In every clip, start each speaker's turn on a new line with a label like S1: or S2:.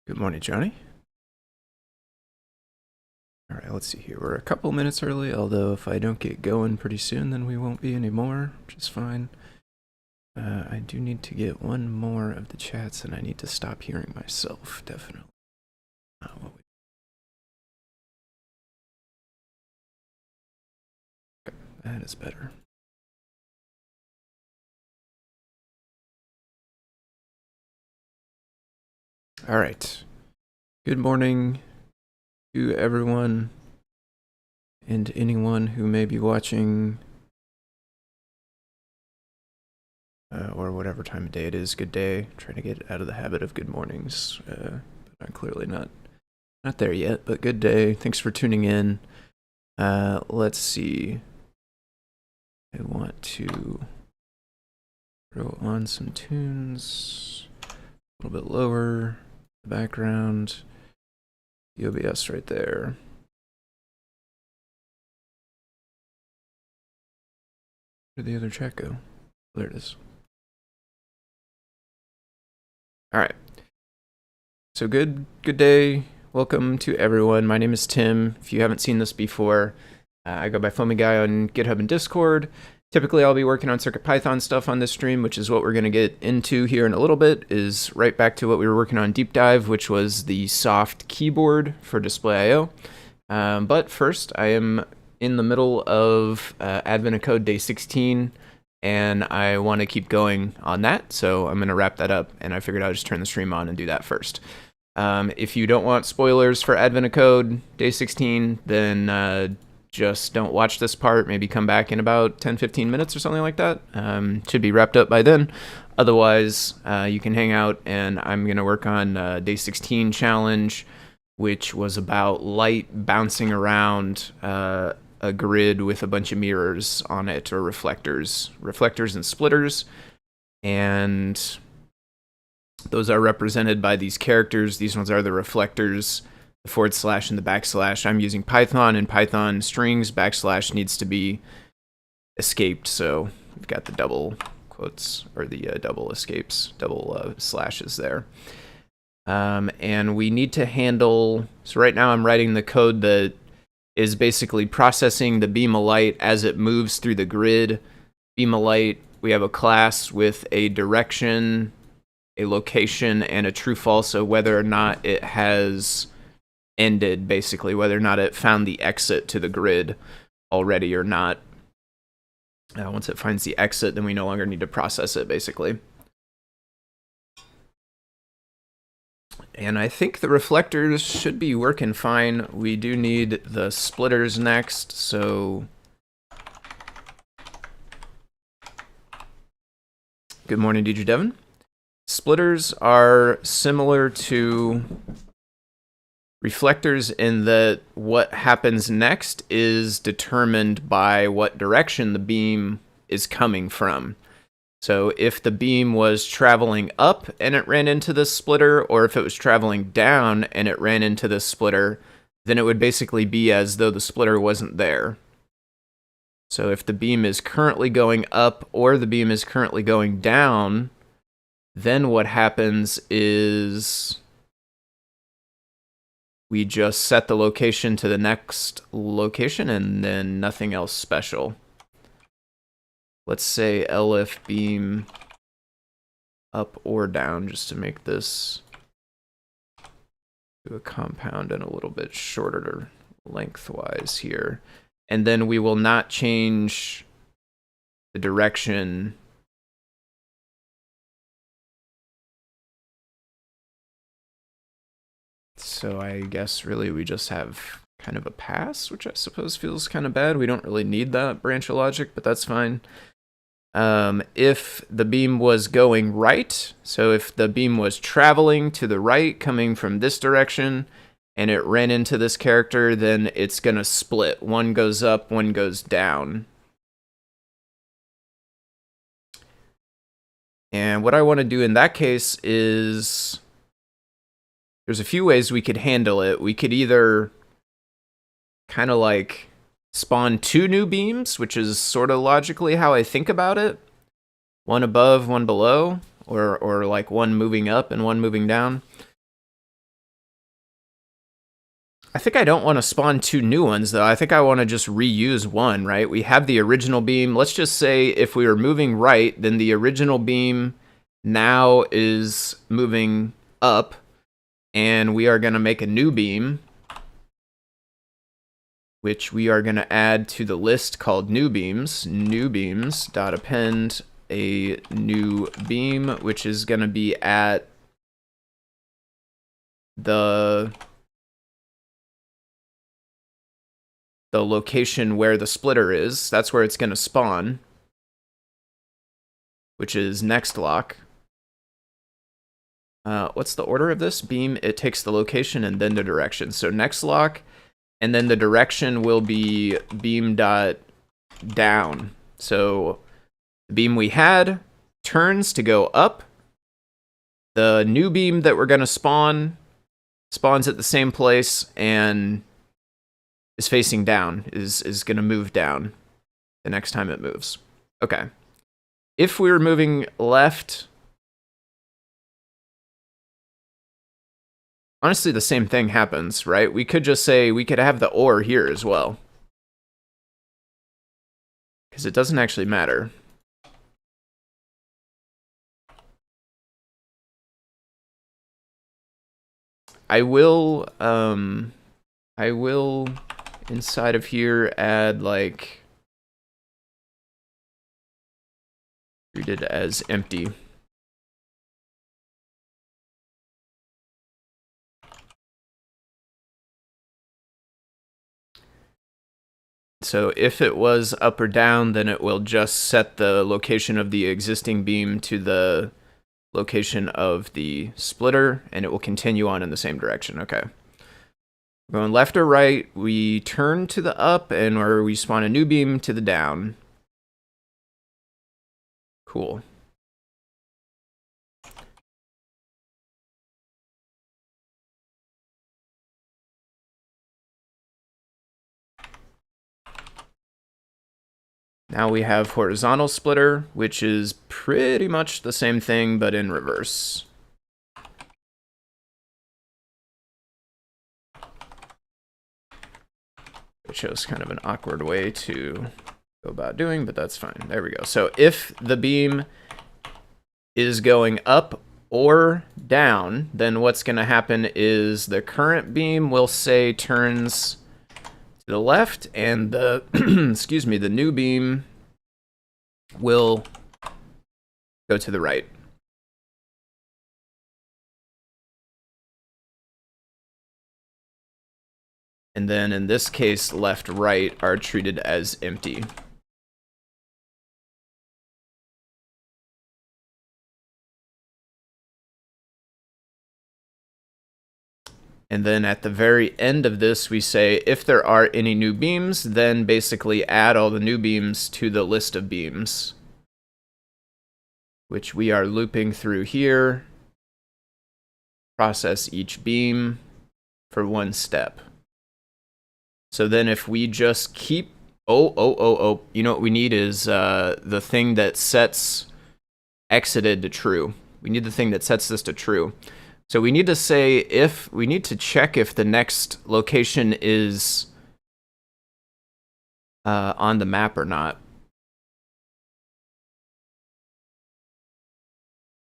S1: Good morning, Johnny. All right, let's see here. We're a couple minutes early, although if I don't get going pretty soon, then we won't be anymore, which is fine. I do need to get one more of the chats, and I need to stop hearing myself, definitely. Okay, that is better. All right. Good morning to everyone and anyone who may be watching or whatever time of day it is. Good day. I'm trying to get out of the habit of good mornings, but I'm clearly not there yet. But good day. Thanks for tuning in. Let's see. I want to throw on some tunes a little bit lower. The background. The OBS right there. Where'd the other chat go? There it is. All right. So good day. Welcome to everyone. My name is Tim. If you haven't seen this before, I go by Foamy Guy on GitHub and Discord. Typically, I'll be working on CircuitPython stuff on this stream, which is what we're going to get into here in a little bit, is right back to what we were working on Deep Dive, which was the soft keyboard for display I/O. But first, I am in the middle of Advent of Code Day 16, and I want to keep going on that, so I'm going to wrap that up, and I figured I'll just turn the stream on and do that first. If you don't want spoilers for Advent of Code Day 16, then just don't watch this part. Maybe come back in about 10-15 minutes or something like that. Should be wrapped up by then. Otherwise, you can hang out, and I'm going to work on Day 16 challenge, which was about light bouncing around a grid with a bunch of mirrors on it, or reflectors and splitters. And those are represented by these characters. These ones are the reflectors, the / and the \. I'm using Python, and Python strings / needs to be escaped. So we've got the double quotes, or the double escapes, double slashes there. And we need to handle, so right now I'm writing the code that is basically processing the beam of light as it moves through the grid. Beam of light, we have a class with a direction, a location, and a true/false, so whether or not it has ended, basically, whether or not it found the exit to the grid already or not. Once it finds the exit, then we no longer need to process it, basically. And I think the reflectors should be working fine. We do need the splitters next, so good morning, DJ Devin. Splitters are similar to reflectors in that what happens next is determined by what direction the beam is coming from. So if the beam was traveling up and it ran into this splitter, or if it was traveling down and it ran into this splitter, then it would basically be as though the splitter wasn't there. So if the beam is currently going up or the beam is currently going down, then what happens is we just set the location to the next location and then nothing else special. Let's say elif beam up or down, just to make this to a compound and a little bit shorter lengthwise here. And then we will not change the direction. So I guess really we just have kind of a pass, which I suppose feels kind of bad. We don't really need that branch of logic, but that's fine. If the beam was going right, so if the beam was traveling to the right, coming from this direction, and it ran into this character, then it's going to split. One goes up, one goes down. And what I want to do in that case is, there's a few ways we could handle it. We could either kind of like spawn 2 new beams, which is sort of logically how I think about it. One above, one below, or like one moving up and one moving down. I think I don't want to spawn two new ones, though. I think I want to just reuse one, right? We have the original beam. Let's just say if we were moving right, then the original beam now is moving up, and we are going to make a new beam, which we are going to add to the list called new beams. New beams dot append a new beam, which is going to be at the location where the splitter is. That's where it's going to spawn, which is next lock. What's the order of this? Beam, it takes the location and then the direction. So next lock, and then the direction will be beam dot down. So the beam we had turns to go up. The new beam that we're going to spawn spawns at the same place and is facing down, is going to move down the next time it moves. Okay. If we were moving left, honestly, the same thing happens, right? We could just say we could have the OR here as well, because it doesn't actually matter. I will inside of here add like treated as empty. So if it was up or down, then it will just set the location of the existing beam to the location of the splitter, and it will continue on in the same direction. Okay. Going left or right, we turn to the up, and or we spawn a new beam to the down. Cool. Now we have horizontal splitter, which is pretty much the same thing, but in reverse. It shows kind of an awkward way to go about doing, but that's fine. There we go. So if the beam is going up or down, then what's going to happen is the current beam will say turns to the left, and the excuse me, the new beam will go to the right. And then in this case, left, right are treated as empty. And then at the very end of this, we say if there are any new beams, then basically add all the new beams to the list of beams, which we are looping through here. Process each beam for one step. So then if we just keep, you know what we need is the thing that sets exited to true. We need the thing that sets this to true. So we need to say if, we need to check if the next location is on the map or not.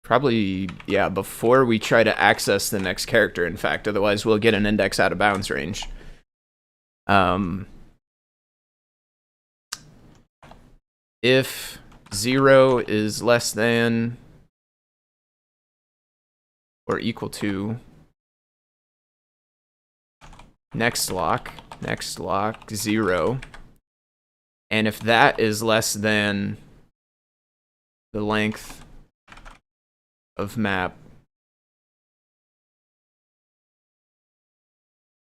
S1: Probably, yeah, before we try to access the next character, in fact, otherwise we'll get an index out of bounds range. If 0 is less than or equal to next lock 0, and if that is less than the length of map,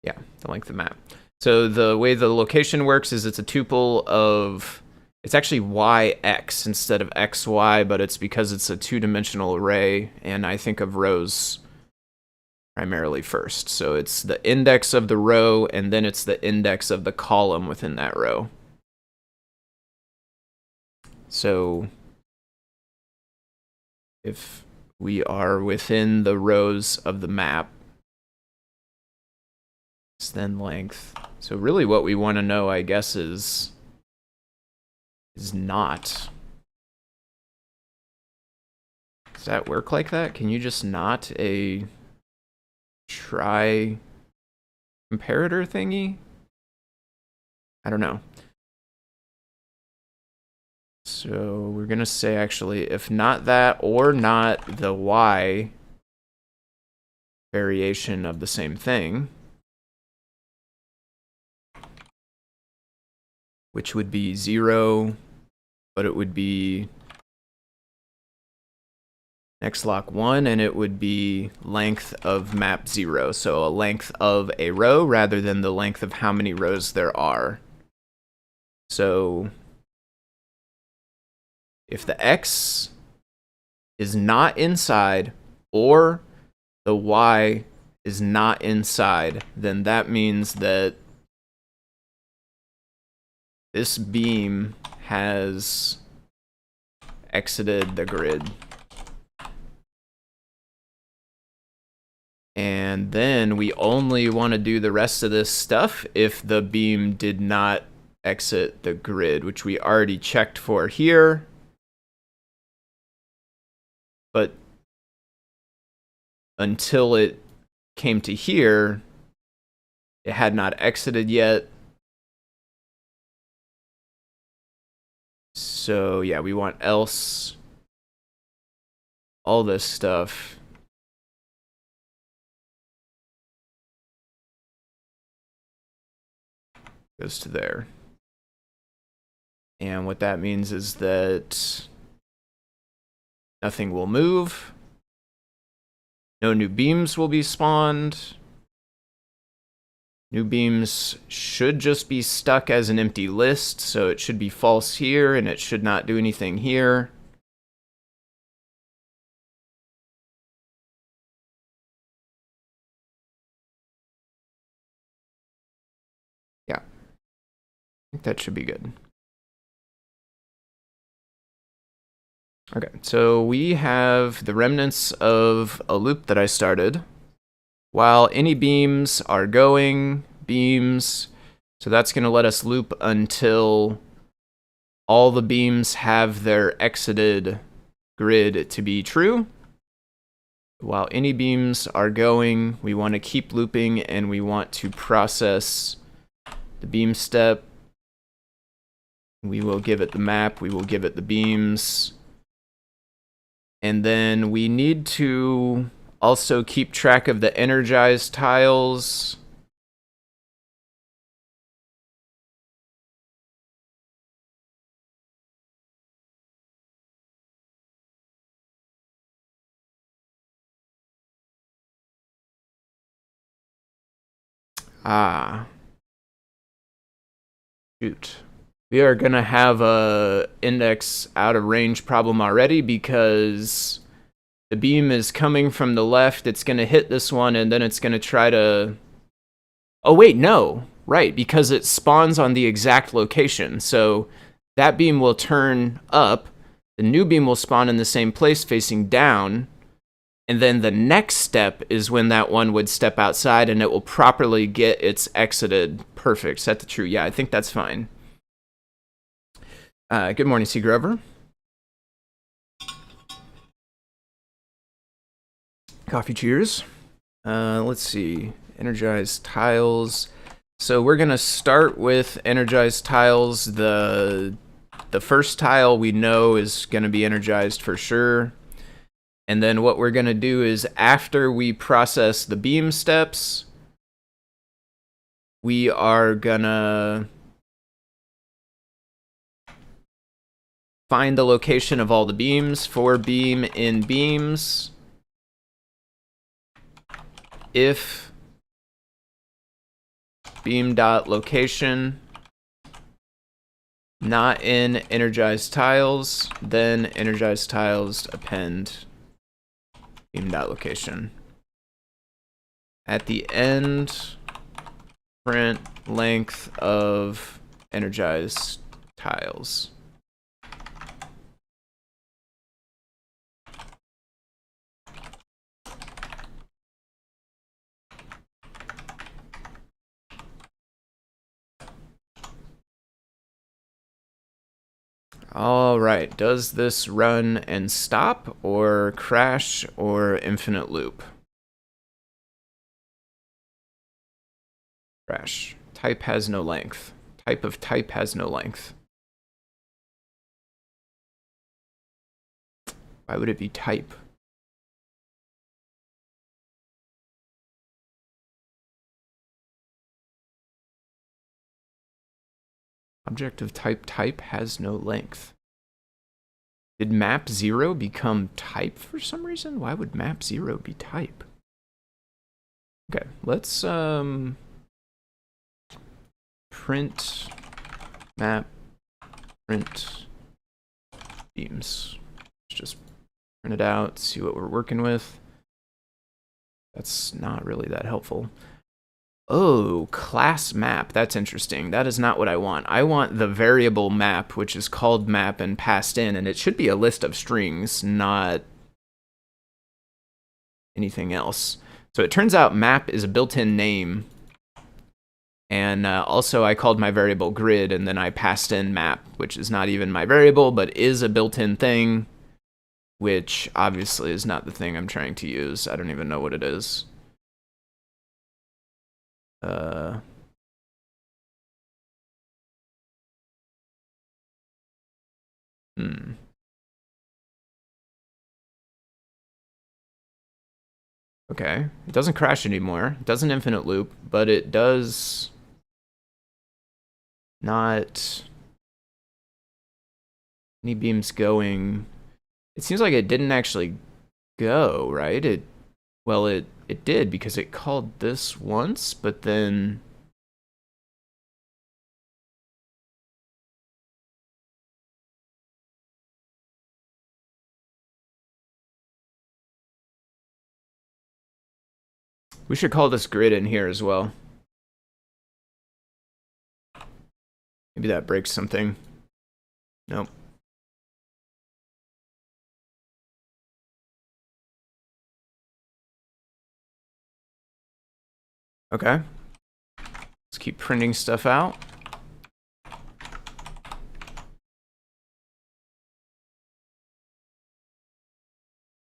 S1: yeah, the length of map. So the way the location works is it's a tuple of, it's actually yx instead of xy, but it's because it's a two-dimensional array, and I think of rows primarily first. So it's the index of the row, and then it's the index of the column within that row. So if we are within the rows of the map, then length. So really what we want to know, I guess, is not. Does that work like that? Can you just not a try comparator thingy? I don't know. So we're going to say, actually, if not that or not the y variation of the same thing, which would be 0, but it would be next lock 1, and it would be length of map 0. So a length of a row rather than the length of how many rows there are. So if the x is not inside or the y is not inside, then that means that this beam has exited the grid. And then we only want to do the rest of this stuff if the beam did not exit the grid, which we already checked for here. But until it came to here, it had not exited yet. So yeah, we want else all this stuff goes to there. And what that means is that nothing will move. No new beams will be spawned. New beams should just be stuck as an empty list, so it should be false here, and it should not do anything here. Yeah, I think that should be good. Okay, so we have the remnants of a loop that I started. While any beams are going, beams, so that's going to let us loop until all the beams have their exited grid to be true. While any beams are going, we want to keep looping and we want to process the beam step. We will give it the map, we will give it the beams. And then we need to also keep track of the energized tiles. Shoot. We are gonna have a index out of range problem already because the beam is coming from the left. It's gonna hit this one and then it's gonna try to... Oh wait, no. Right, because it spawns on the exact location. So that beam will turn up. The new beam will spawn in the same place facing down. And then the next step is when that one would step outside and it will properly get its exited. Perfect, set to true. Yeah, I think that's fine. Good morning, C. Grover. Coffee cheers. Let's see, energized tiles. So we're gonna start with energized tiles. The first tile we know is gonna be energized for sure. And then what we're gonna do is after we process the beam steps, we are gonna find the location of all the beams for beam in beams. If beam.location not in energized tiles, then energized tiles append beam.location. At the end, print length of energized tiles. All right, does this run and stop, or crash, or infinite loop? Crash. Type has no length. Type of type has no length. Why would it be type? Object of type has no length. Did map 0 become type for some reason? Why would map 0 be type? Okay, let's print map print beams. Let's just print it out, see what we're working with. That's not really that helpful. Oh, class map. That's interesting. That is not what I want. I want the variable map, which is called map and passed in, and it should be a list of strings, not anything else. So it turns out map is a built-in name, and also I called my variable grid, and then I passed in map, which is not even my variable, but is a built-in thing, which obviously is not the thing I'm trying to use. I don't even know what it is. Okay, it doesn't crash anymore. It doesn't infinite loop, but it does not any beams going. It seems like it didn't actually go, right? It did because it called this once, but then we should call this grid in here as well. Maybe that breaks something. Nope. Okay. Let's keep printing stuff out.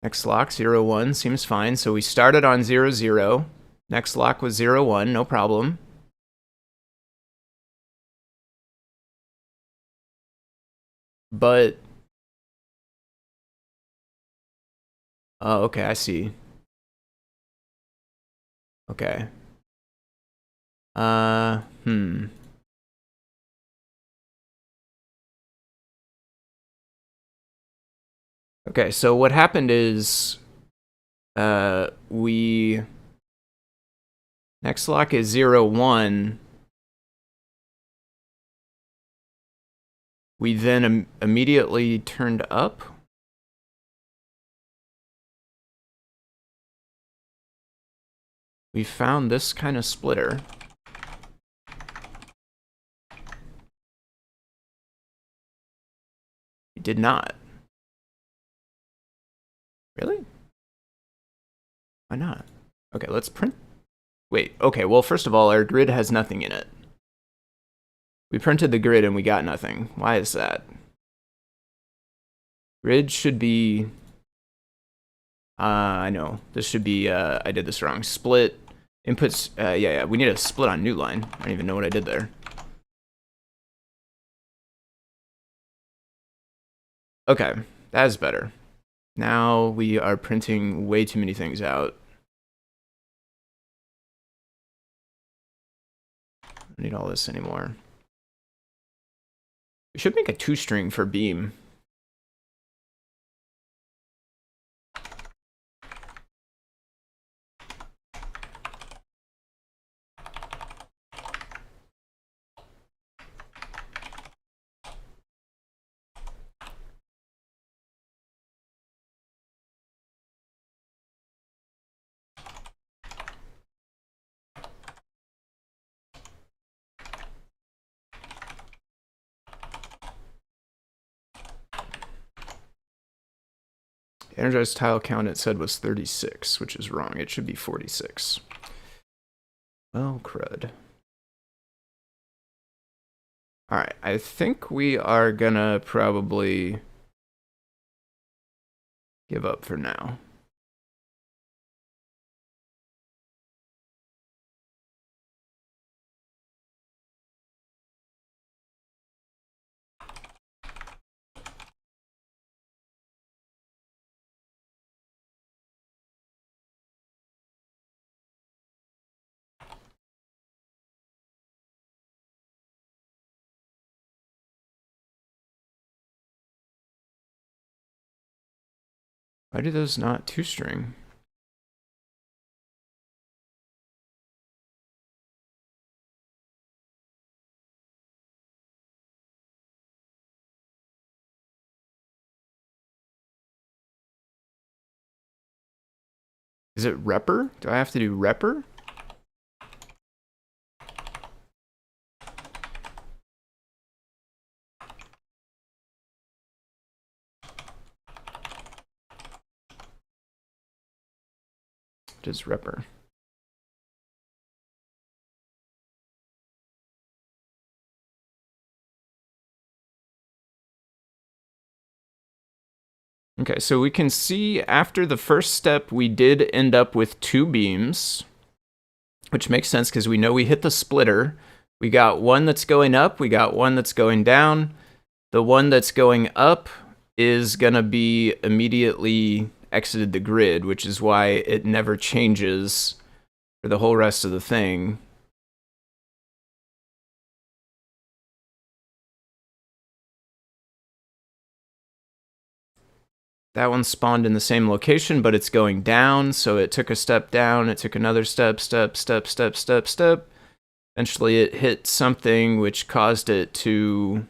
S1: Next lock, 0, 1, seems fine. So we started on 0, 0. Next lock was 0, 1, no problem. But, oh, okay, I see. Okay. Okay, so what happened is next lock is 0, 1. We then immediately turned up. We found this kind of splitter. We did not. Really? Why not? Okay, let's print. Wait, okay, well, first of all, our grid has nothing in it. We printed the grid and we got nothing. Why is that? Grid should be... I know. This should be... I did this wrong. Split. Inputs... yeah, we need a split on new line. I don't even know what I did there. Okay, that is better. Now we are printing way too many things out. I don't need all this anymore. We should make a 2-string for beam. Energized tile count it said was 36, which is wrong. It should be 46. Well, crud. All right, I think we are gonna probably give up for now. Why do those not two-string? Is it repper? Do I have to do repper? Just repper. Okay, so we can see after the first step, we did end up with 2 beams, which makes sense because we know we hit the splitter. We got one that's going up, we got one that's going down. The one that's going up is gonna be immediately exited the grid, which is why it never changes for the whole rest of the thing. That one spawned in the same location, but it's going down, so it took a step down, it took another step. Eventually it hit something which caused it to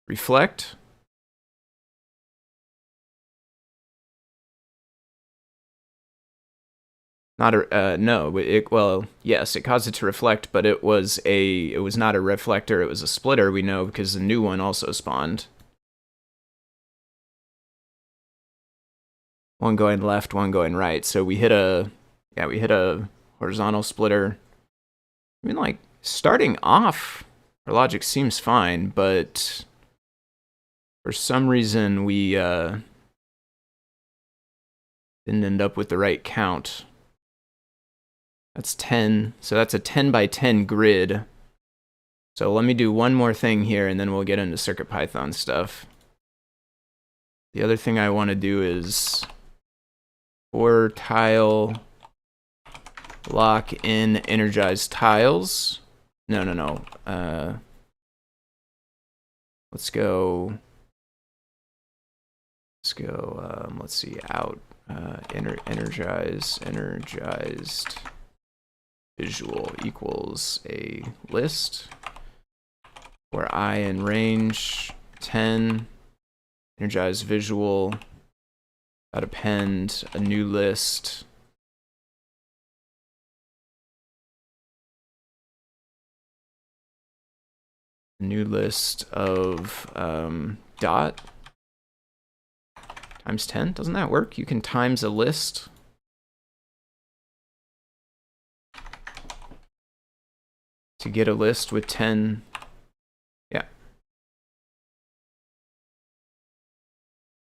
S1: reflect. Not a no. Well, yes, it caused it to reflect, but it was not a reflector. It was a splitter. We know because the new one also spawned. One going left, one going right. So we hit a horizontal splitter. I mean, like starting off, our logic seems fine, but for some reason we didn't end up with the right count. That's 10, so that's a 10 by 10 grid. So let me do one more thing here, and then we'll get into CircuitPython stuff. The other thing I want to do is for tile lock in energized tiles. No. Let's go. Let's see. Out. Energized visual equals a list where I in range 10, energize visual, append a new list. A new list of dot times 10. Doesn't that work? You can times a list. To get a list with 10, yeah.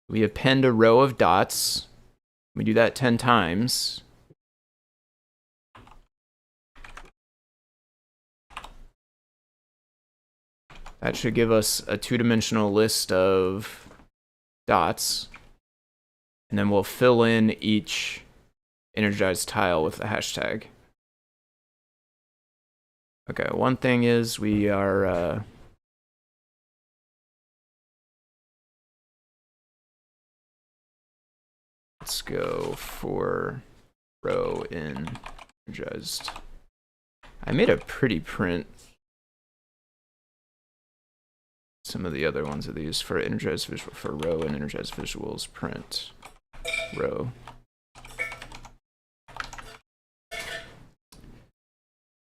S1: We append a row of dots. We do that 10 times. That should give us a 2-dimensional list of dots. And then we'll fill in each energized tile with the hashtag. Okay, one thing is we are let's go for row in energized. I made a pretty print. Some of the other ones of these for energized visual, for row and energized visuals, print row.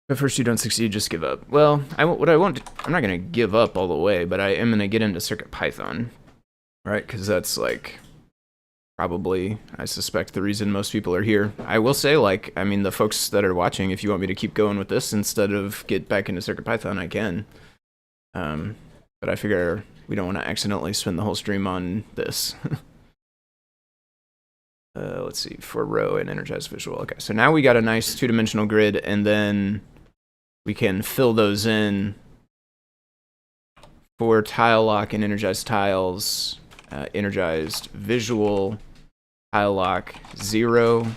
S1: If first you don't succeed, just give up. Well, I'm not going to give up all the way, but I am going to get into CircuitPython, right? Because that's like probably, I suspect, the reason most people are here. I will say, like, I mean, the folks that are watching, if you want me to keep going with this instead of get back into CircuitPython, I can. But I figure we don't want to accidentally spend the whole stream on this. Let's see, for row and energized visual. Okay, so now we got a nice two-dimensional grid, and then we can fill those in for tile lock and energized tiles. Energized visual, tile lock 0,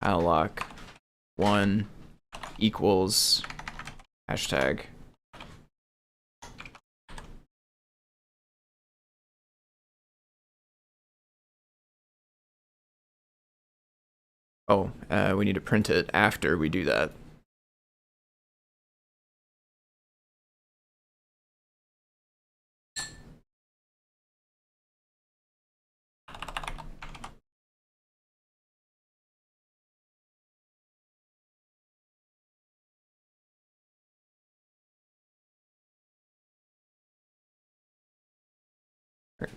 S1: tile lock 1 equals hashtag. Oh, we need to print it after we do that.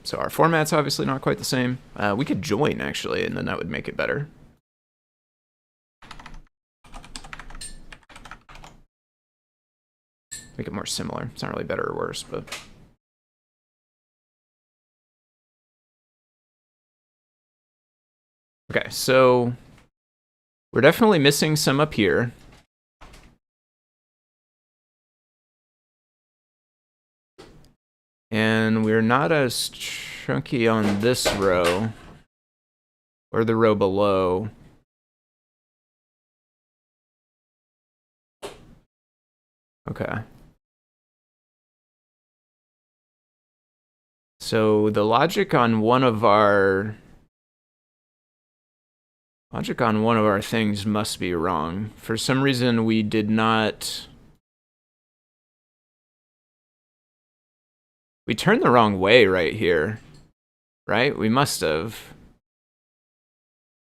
S1: So our format's obviously not quite the same. We could join, actually, and then that would make it better. Make it more similar. It's not really better or worse, but... Okay, so we're definitely missing some up here. And we're not as chunky on this row, or the row below. Okay. So the logic on one of our things must be wrong. For some reason, we did not... We turned the wrong way right here, right? We must have.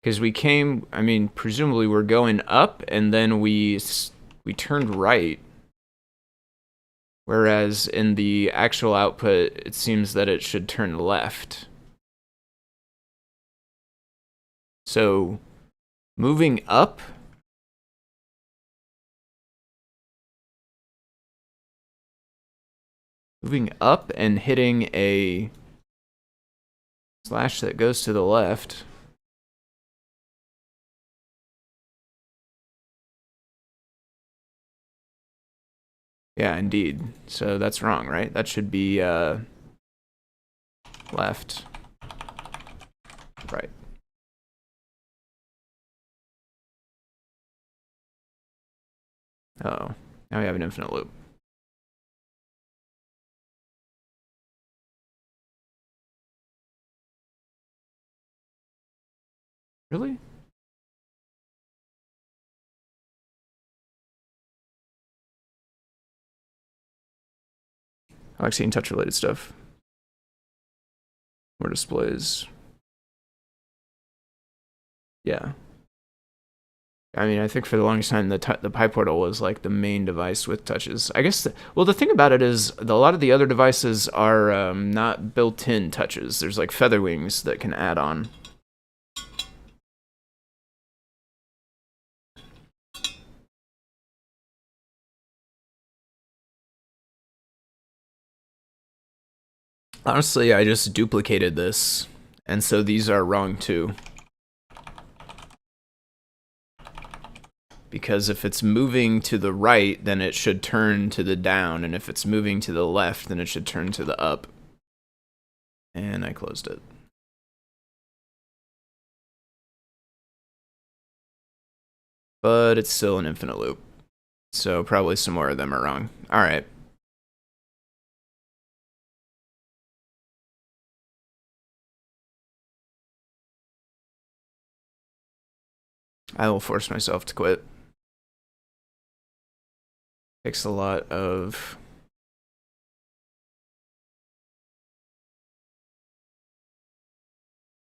S1: Because we came, I mean, presumably we're going up, and then we turned right. Whereas in the actual output, it seems that it should turn left. So, moving up... Moving up and hitting a slash that goes to the left. Yeah, indeed. So that's wrong, right? That should be left, right. Oh, now we have an infinite loop. Really? I like seeing touch-related stuff. More displays. Yeah. I mean, I think for the longest time, the PyPortal was like the main device with touches. I guess, well, the thing about it is a lot of the other devices are not built-in touches. There's like feather wings that can add on. Honestly, I just duplicated this, and so these are wrong too. Because if it's moving to the right, then it should turn to the down, and if it's moving to the left, then it should turn to the up. And I closed it. But it's still an infinite loop, so probably some more of them are wrong. All right. I will force myself to quit. Takes a lot of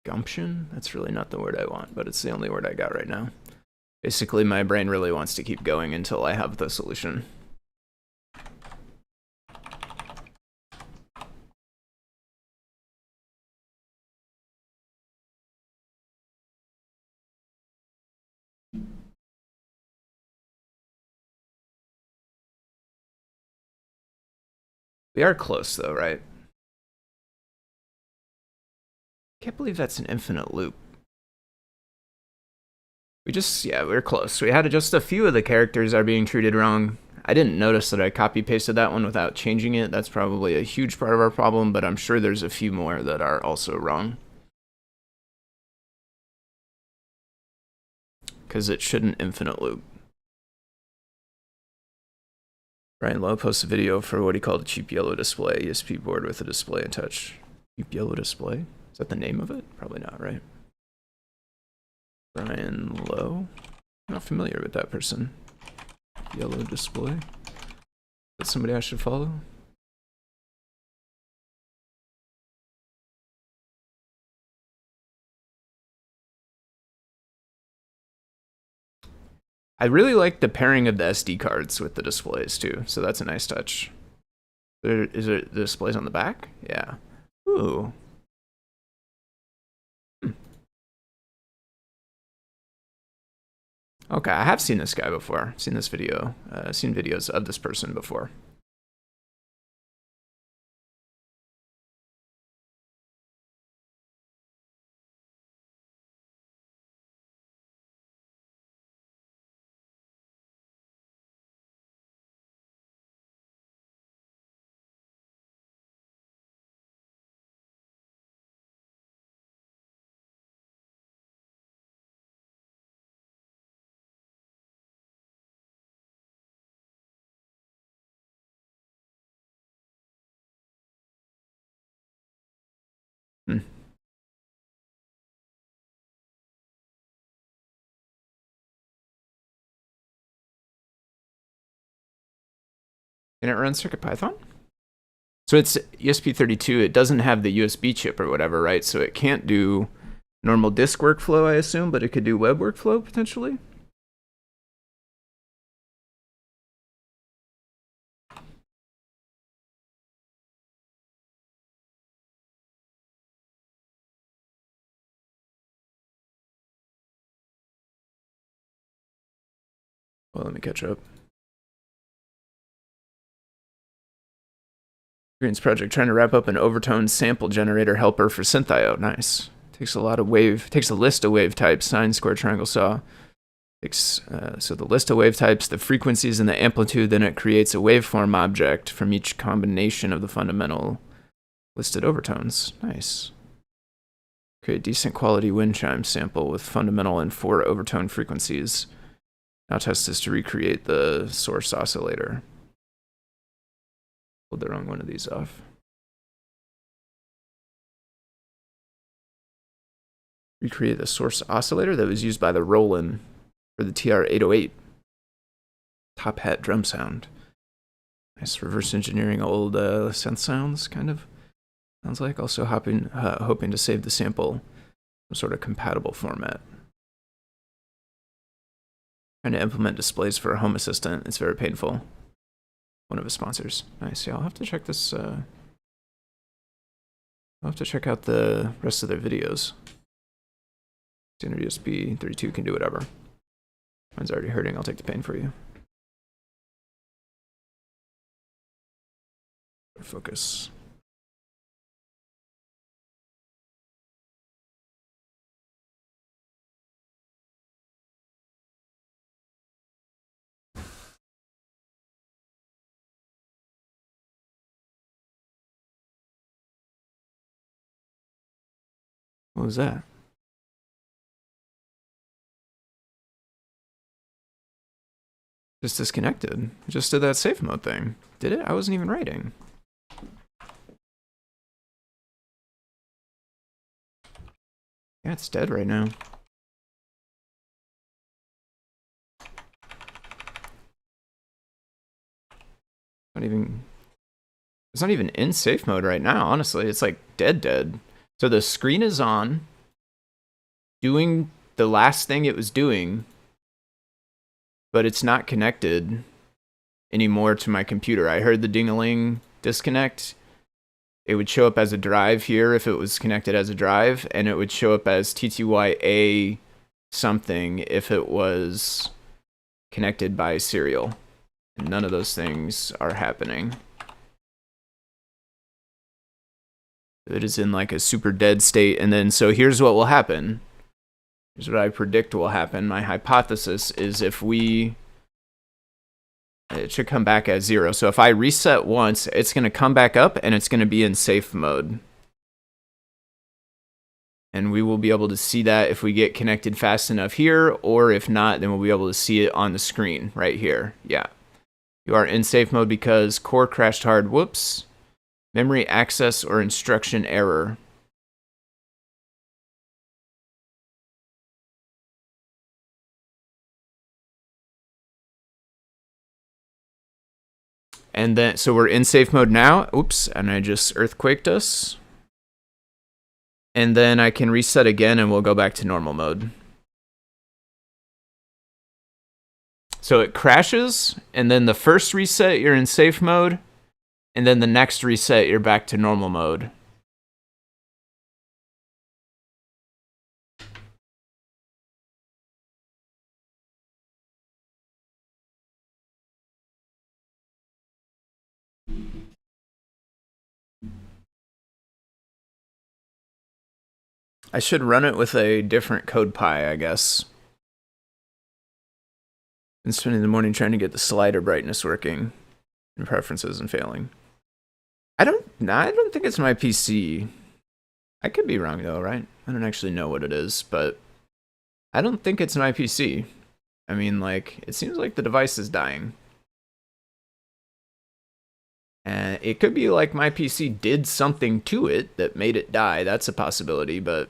S1: gumption. That's really not the word I want, but it's the only word I got right now. Basically, my brain really wants to keep going until I have the solution. We are close though, right? Can't believe that's an infinite loop. We're close. We had just a few of the characters are being treated wrong. I didn't notice that I copy pasted that one without changing it. That's probably a huge part of our problem, but I'm sure there's a few more that are also wrong. Because it shouldn't infinite loop. Brian Lowe posts a video for what he called a cheap yellow display, ESP board with a display and touch. Cheap yellow display? Is that the name of it? Probably not, right? Brian Lowe? I'm not familiar with that person. Yellow display? That's somebody I should follow? I really like the pairing of the SD cards with the displays too, so that's a nice touch. Is it the displays on the back? Yeah. Ooh. Okay, I have seen this guy before. Seen this video. Seen videos of this person before. Hmm. Can it run CircuitPython? So it's ESP32. It doesn't have the USB chip or whatever, right? So it can't do normal disk workflow, I assume, but it could do web workflow potentially. Well, let me catch up. Green's project trying to wrap up an overtone sample generator helper for synth.io. Nice. Takes a list of wave types, sine, square, triangle, saw. So the list of wave types, the frequencies, and the amplitude, then it creates a waveform object from each combination of the fundamental listed overtones. Nice. Create a decent quality wind chime sample with fundamental and 4 overtone frequencies. Now test this to recreate the source oscillator. Pulled the wrong one of these off. Recreate the source oscillator that was used by the Roland for the TR-808. Top hat drum sound. Nice reverse engineering old synth sounds, kind of. Sounds like. Also hoping to save the sample some sort of compatible format. Trying to implement displays for a Home Assistant. It's very painful. One of his sponsors. Nice. Yeah, I'll have to check this. I'll have to check out the rest of their videos. Standard USB 32 can do whatever. Mine's already hurting. I'll take the pain for you. Focus. What was that? Just disconnected. It just did that safe mode thing. Did it? I wasn't even writing. Yeah, it's dead right now. It's not even in safe mode right now, honestly. It's like dead. So the screen is on, doing the last thing it was doing, but it's not connected anymore to my computer. I heard the ding-a-ling disconnect. It would show up as a drive here if it was connected as a drive, and it would show up as TTYA something if it was connected by serial. And none of those things are happening. It is in like a super dead state. And then, so here's what will happen. Here's what I predict will happen. My hypothesis is if it should come back as 0. So if I reset once, it's going to come back up and it's going to be in safe mode. And we will be able to see that if we get connected fast enough here, or if not, then we'll be able to see it on the screen right here. Yeah. You are in safe mode because core crashed hard. Whoops. Memory access or instruction error. And then, so we're in safe mode now. Oops, and I just earthquaked us. And then I can reset again and we'll go back to normal mode. So it crashes, and then the first reset, you're in safe mode, and then the next reset, you're back to normal mode. I should run it with a different CodePy, I guess. Been spending the morning trying to get the slider brightness working and preferences and failing. I don't think it's my PC. I could be wrong though, right? I don't actually know what it is, but I don't think it's my PC. I mean, like, it seems like the device is dying. And it could be like my PC did something to it that made it die. That's a possibility, but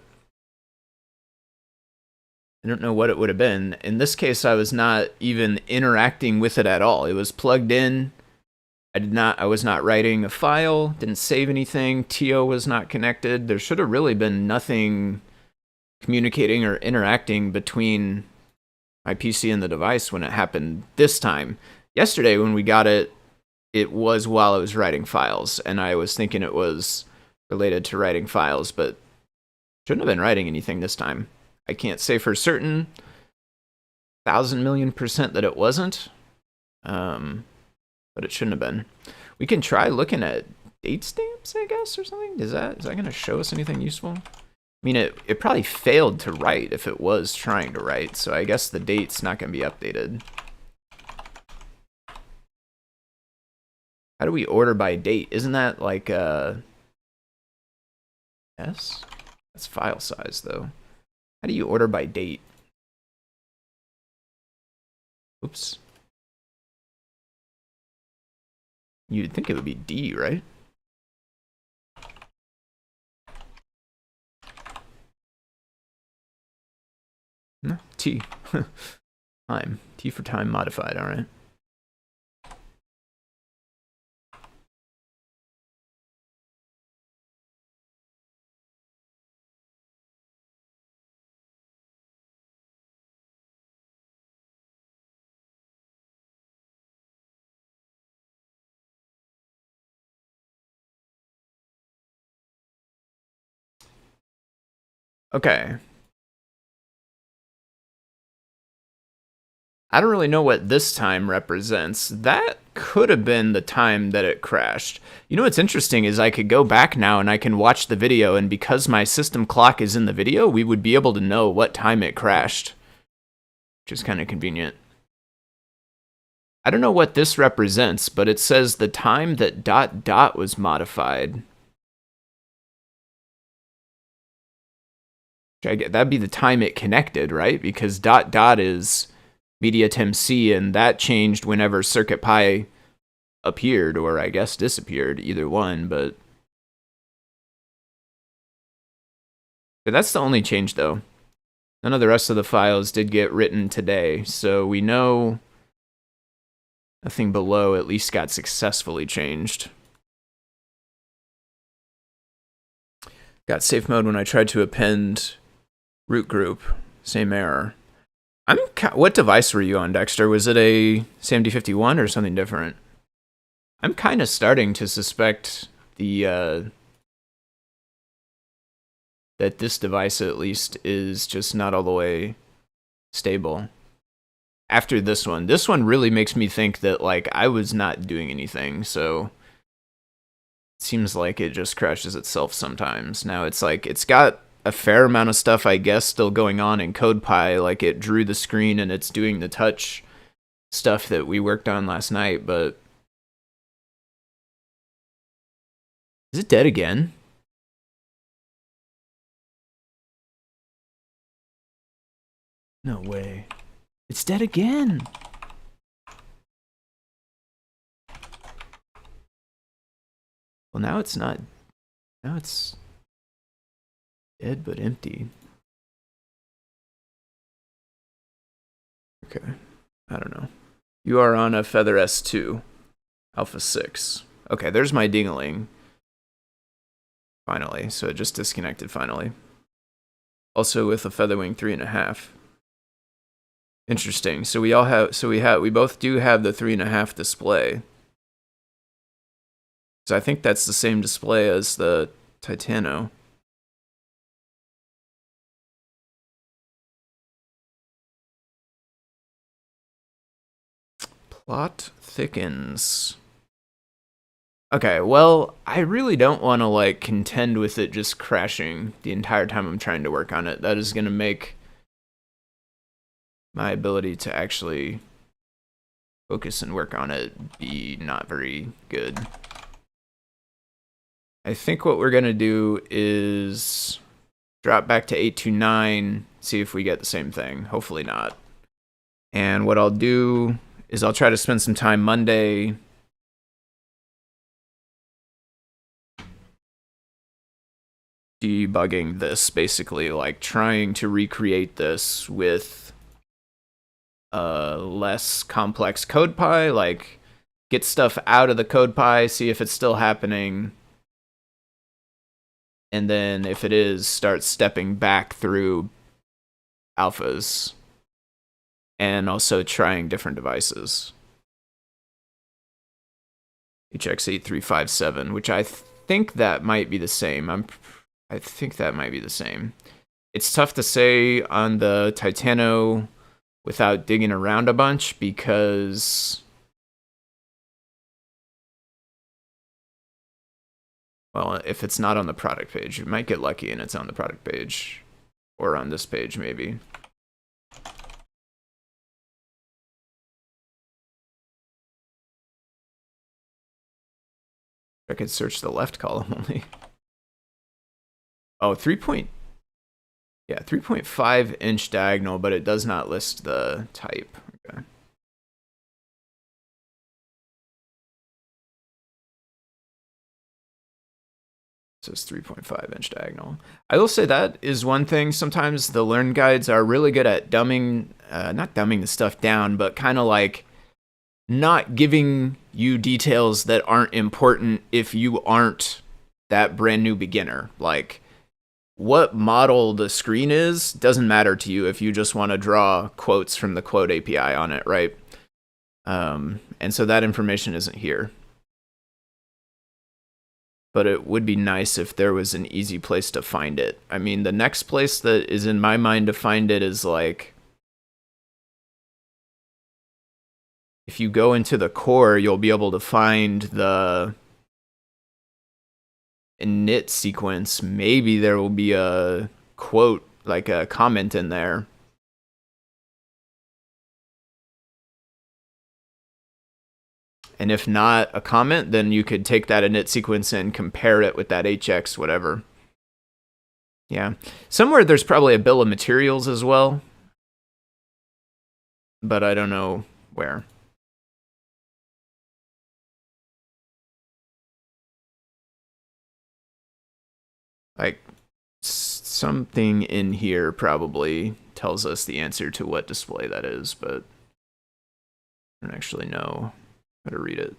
S1: I don't know what it would have been. In this case, I was not even interacting with it at all. It was plugged in. I was not writing a file, didn't save anything. TO was not connected. There should have really been nothing communicating or interacting between my PC and the device when it happened this time. Yesterday, when we got it, it was while I was writing files, and I was thinking it was related to writing files, but shouldn't have been writing anything this time. I can't say for certain, 1,000,000,000% that it wasn't, but it shouldn't have been. We can try looking at date stamps, I guess, or something. Is that going to show us anything useful? I mean, it probably failed to write if it was trying to write, so I guess the date's not going to be updated. How do we order by date? Isn't that like S? That's file size, though. How do you order by date? Oops. You'd think it would be D, right? No, T. Time. T for time modified, all right. Okay. I don't really know what this time represents. That could have been the time that it crashed. You know what's interesting is I could go back now and I can watch the video, and because my system clock is in the video, we would be able to know what time it crashed, which is kind of convenient. I don't know what this represents, but it says the time that ... was modified. That'd be the time it connected, right? Because ... is MediaTemC, and that changed whenever CircuitPy appeared, or I guess disappeared, either one, but that's the only change, though. None of the rest of the files did get written today, so we know nothing below at least got successfully changed. Got safe mode when I tried to append root group. Same error. What device were you on, Dexter? Was it a SAMD51 or something different? I'm kind of starting to suspect that this device at least is just not all the way stable. After this one really makes me think that like I was not doing anything, so seems like it just crashes itself sometimes. Now it's like it's got a fair amount of stuff, I guess, still going on in CodePy. Like it drew the screen and it's doing the touch stuff that we worked on last night, but is it dead again? No way. It's dead again. Well, now it's not. Now it's dead but empty. Okay. I don't know. You are on a Feather S2, Alpha 6. Okay, there's my ding-a-ling. Finally, so it just disconnected finally. Also with a Featherwing 3.5. Interesting. So we both do have the 3.5 display. So I think that's the same display as the Titano. Plot thickens. Okay, well, I really don't want to like contend with it just crashing the entire time I'm trying to work on it. That is going to make my ability to actually focus and work on it be not very good. I think what we're going to do is drop back to 829, see if we get the same thing. Hopefully not. And what I'll do is I'll try to spend some time Monday debugging this, basically, like trying to recreate this with less complex CodePy, like get stuff out of the CodePy, see if it's still happening, and then if it is, start stepping back through alphas and also trying different devices. HX8357, which I think that might be the same. I think that might be the same. It's tough to say on the Titano without digging around a bunch because, well, if it's not on the product page, you might get lucky and it's on the product page or on this page maybe. I could search the left column only. Oh, 3.5 inch diagonal, but it does not list the type. Okay. It says 3.5 inch diagonal. I will say that is one thing. Sometimes the learn guides are really good at dumbing, not dumbing the stuff down, but kind of like not giving you details that aren't important if you aren't that brand new beginner. Like, what model the screen is doesn't matter to you if you just want to draw quotes from the quote API on it, right? And so that information isn't here. But it would be nice if there was an easy place to find it. I mean, the next place that is in my mind to find it is like, if you go into the core, you'll be able to find the init sequence. Maybe there will be a quote, like a comment in there. And if not a comment, then you could take that init sequence and compare it with that HX whatever. Yeah. Somewhere there's probably a bill of materials as well, but I don't know where. Like, something in here probably tells us the answer to what display that is, but I don't actually know how to read it.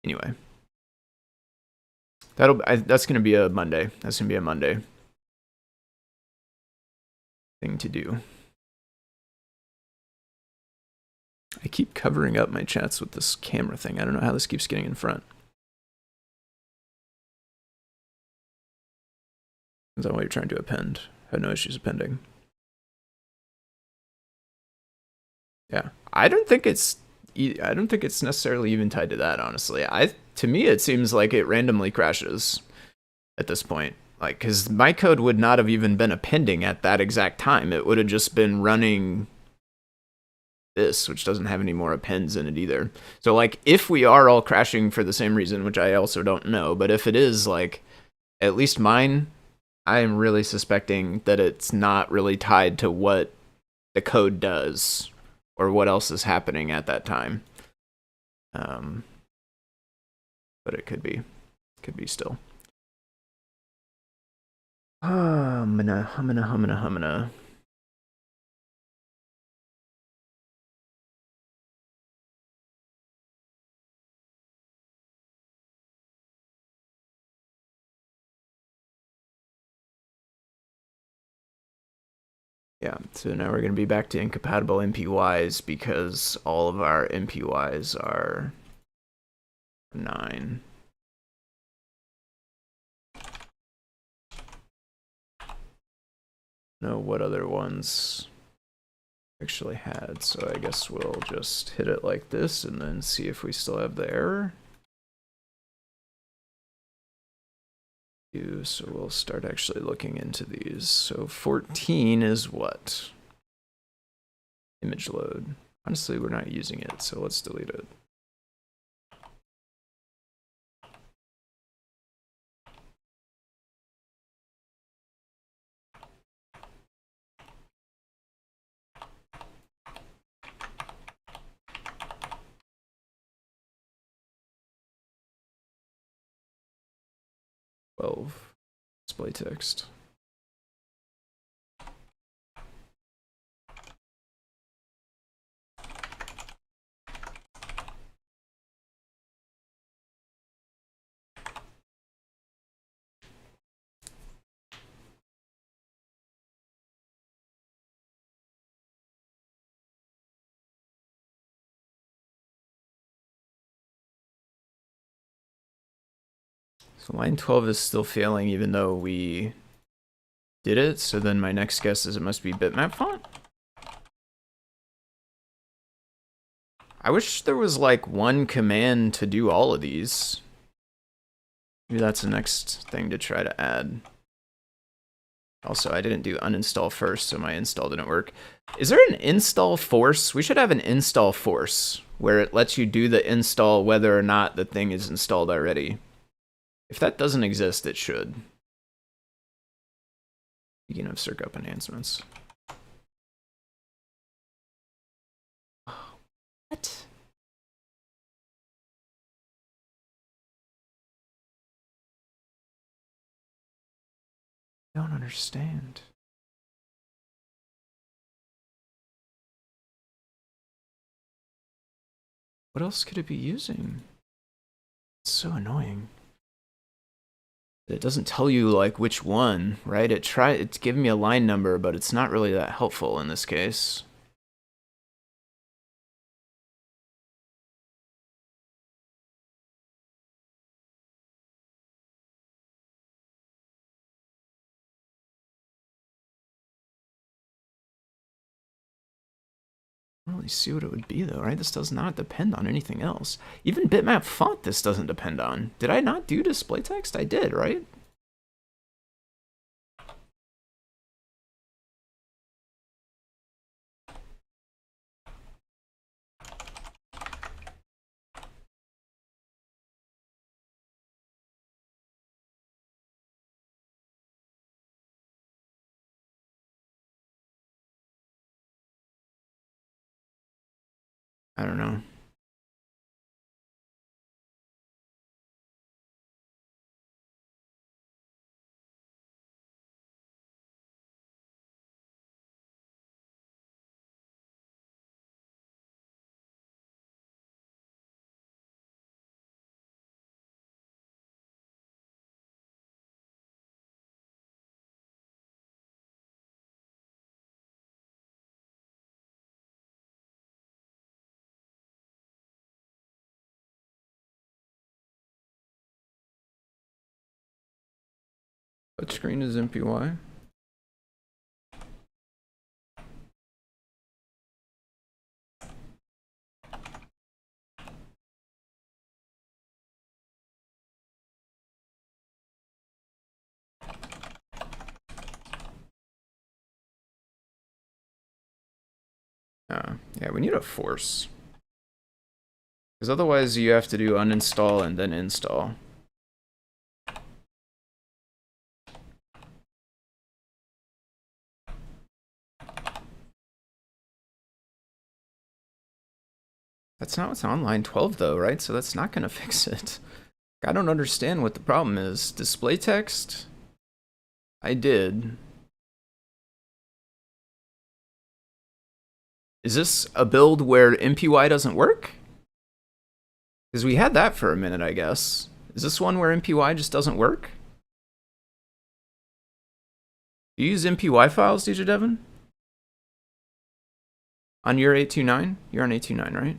S1: Anyway, that's gonna be a Monday. That's gonna be a Monday thing to do. I keep covering up my chats with this camera thing. I don't know how this keeps getting in front. Is that why you're trying to append? I have no issues appending. Yeah, I don't think it's necessarily even tied to that, honestly. To me it seems like it randomly crashes at this point. Like, cuz my code would not have even been appending at that exact time. It would have just been running this, which doesn't have any more appends in it either. So like if we are all crashing for the same reason, which I also don't know, but if it is, like, at least mine, I am really suspecting that it's not really tied to what the code does or what else is happening at that time. But it could be still. Humana. Yeah, so now we're going to be back to incompatible MPYs because all of our MPYs are 9. Know what other ones actually had, so I guess we'll just hit it like this and then see if we still have the error. So we'll start actually looking into these. So 14 is what? Image load. Honestly, we're not using it, so let's delete it. Display text. So line 12 is still failing even though we did it, so then my next guess is it must be bitmap font? I wish there was like one command to do all of these. Maybe that's the next thing to try to add. Also, I didn't do uninstall first, so my install didn't work. Is there an install force? We should have an install force where it lets you do the install whether or not the thing is installed already. If that doesn't exist, it should. Speaking of circup enhancements. What? I don't understand. What else could it be using? It's so annoying. It doesn't tell you like which one, right? It's giving me a line number, but it's not really that helpful in this case. I don't really see what it would be though, right? This does not depend on anything else. Even bitmap font this doesn't depend on. Did I not do display text? I did, right? I don't know. What screen is MPY? Yeah, we need a force. Because otherwise you have to do uninstall and then install. That's not what's on line 12 though, right? So that's not gonna fix it. I don't understand what the problem is. Display text? I did. Is this a build where MPY doesn't work? Because we had that for a minute, I guess. Is this one where MPY just doesn't work? Do you use MPY files, DJ Devin? On your 829? You're on 829, right?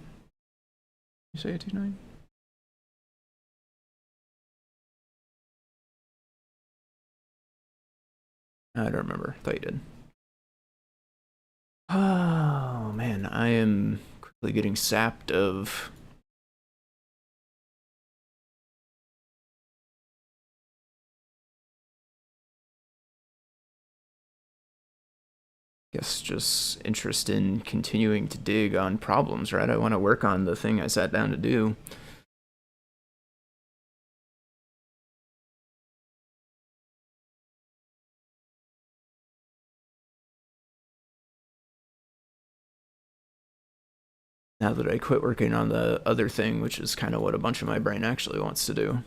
S1: You say 829? I don't remember. I thought you did. Oh, man. I am quickly getting sapped of... guess just interest in continuing to dig on problems, right? I want to work on the thing I sat down to do. Now that I quit working on the other thing, which is kind of what a bunch of my brain actually wants to do.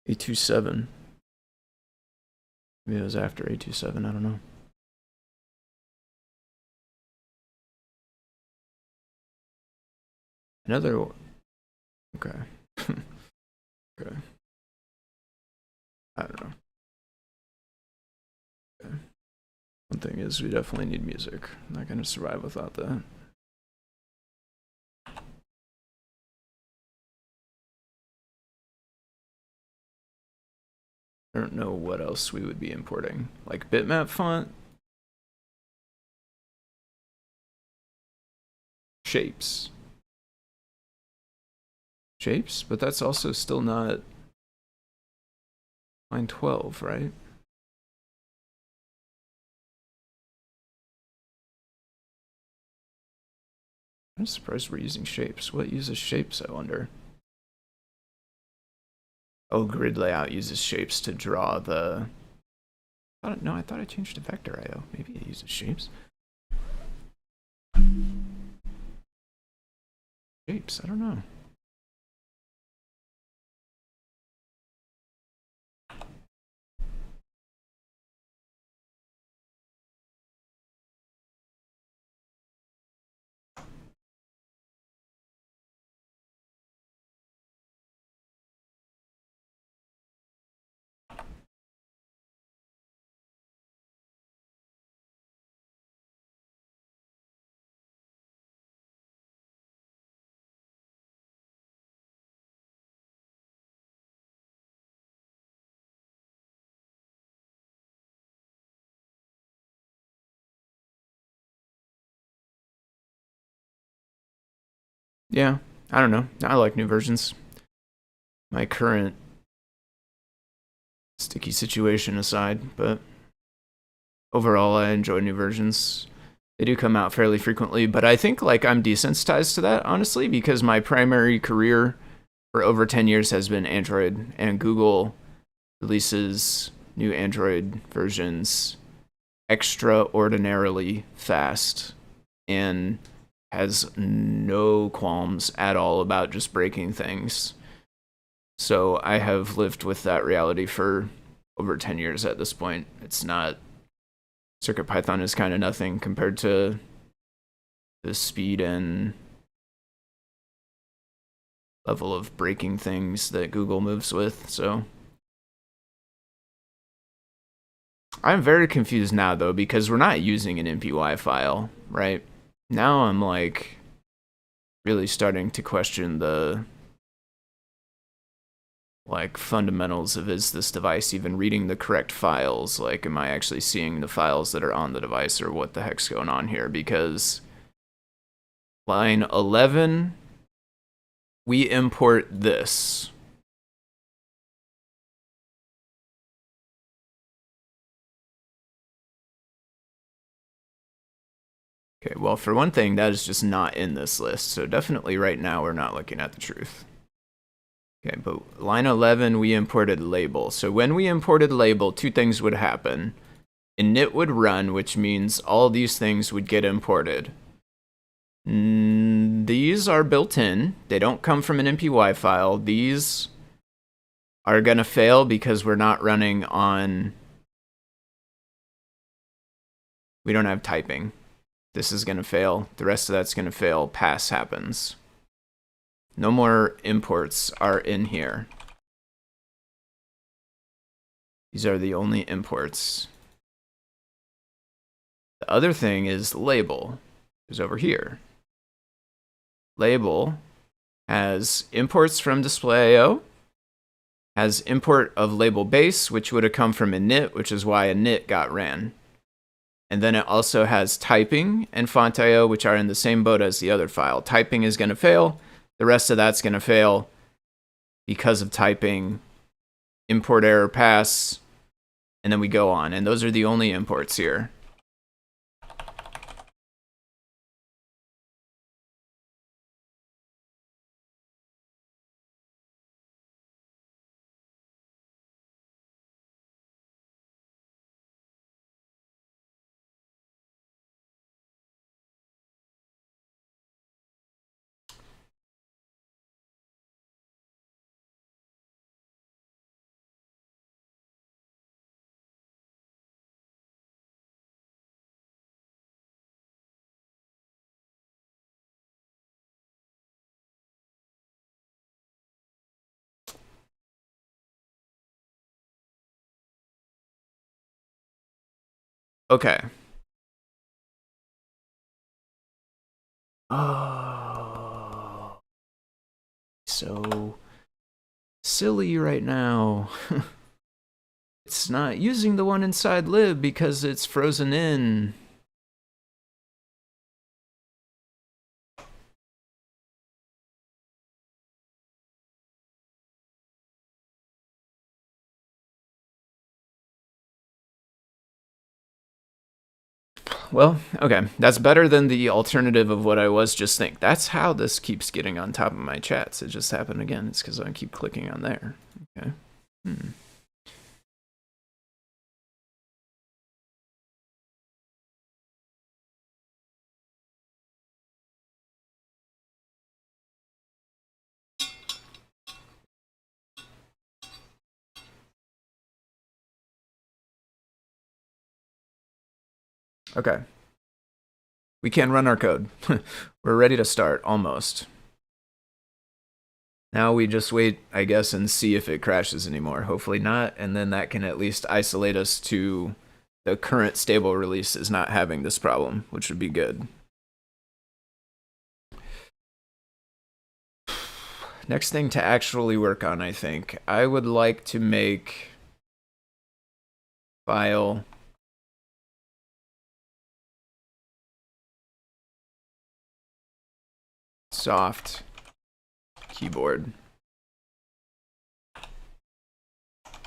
S1: A27. Maybe it was after A27, I don't know. Another... okay. Okay. I don't know. Okay. One thing is, we definitely need music. I'm not gonna survive without that. I don't know what else we would be importing. Like bitmap font? Shapes. Shapes? But that's also still not line 12, right? I'm surprised we're using shapes. What uses shapes, I wonder? Oh, grid layout uses shapes to draw the... no, I thought I changed to vector IO. Maybe it uses shapes. Shapes, I don't know. Yeah, I don't know. I like new versions. My current sticky situation aside, but overall I enjoy new versions. They do come out fairly frequently, but I think like I'm desensitized to that, honestly, because my primary career for over 10 years has been Android, and Google releases new Android versions extraordinarily fast and has no qualms at all about just breaking things. So I have lived with that reality for over 10 years at this point. It's not... CircuitPython is kind of nothing compared to the speed and level of breaking things that Google moves with, so... I'm very confused now, though, because we're not using an MPY file, right? Now I'm like... really starting to question the like fundamentals of, is this device even reading the correct files? Like, am I actually seeing the files that are on the device, or what the heck's going on here? Because line 11, we import this. Okay, well, for one thing, that is just not in this list. So definitely right now we're not looking at the truth. Okay, but line 11, we imported label. So when we imported label, two things would happen. Init would run, which means all these things would get imported. These are built in. They don't come from an MPY file. These are going to fail because we're not running on... We don't have typing. This is going to fail. The rest of that's going to fail. Pass happens. No more imports are in here. These are the only imports. The other thing is label. Is over here. Label has imports from display.io, has import of label base, which would have come from init, which is why init got ran. And then it also has typing and font.io, which are in the same boat as the other file. Typing is going to fail. The rest of that's going to fail because of typing, import error pass, and then we go on. And those are the only imports here. Okay. Oh, so silly right now. It's not using the one inside lib because it's frozen in. Well, okay, that's better than the alternative of what I was just thinking. That's how this keeps getting on top of my chats. It just happened again. It's because I keep clicking on there. Okay. Okay. We can run our code. We're ready to start, almost. Now we just wait, I guess, and see if it crashes anymore. Hopefully not, and then that can at least isolate us to the current stable release is not having this problem, which would be good. Next thing to actually work on, I think. I would like to make file soft keyboard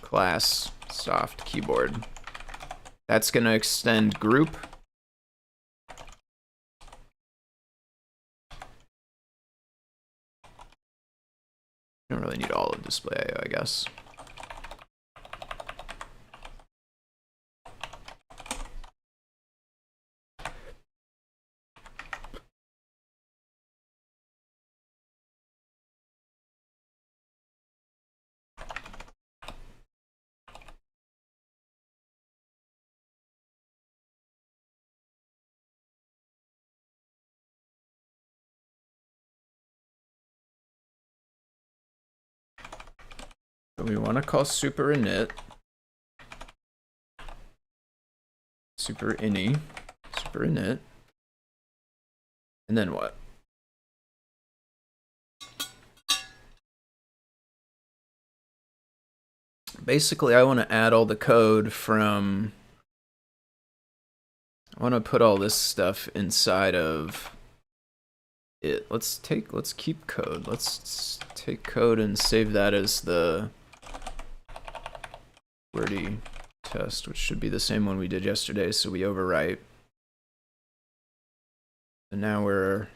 S1: class soft keyboard. That's going to extend group. Don't really need all of display.io, I guess. So we want to call super init, super init, and then what? basically I want to add all the code from, I want to put all this stuff inside of it. Let's keep code. Let's take code and save that as the wordy test, which should be the same one we did yesterday, so we overwrite. And now we're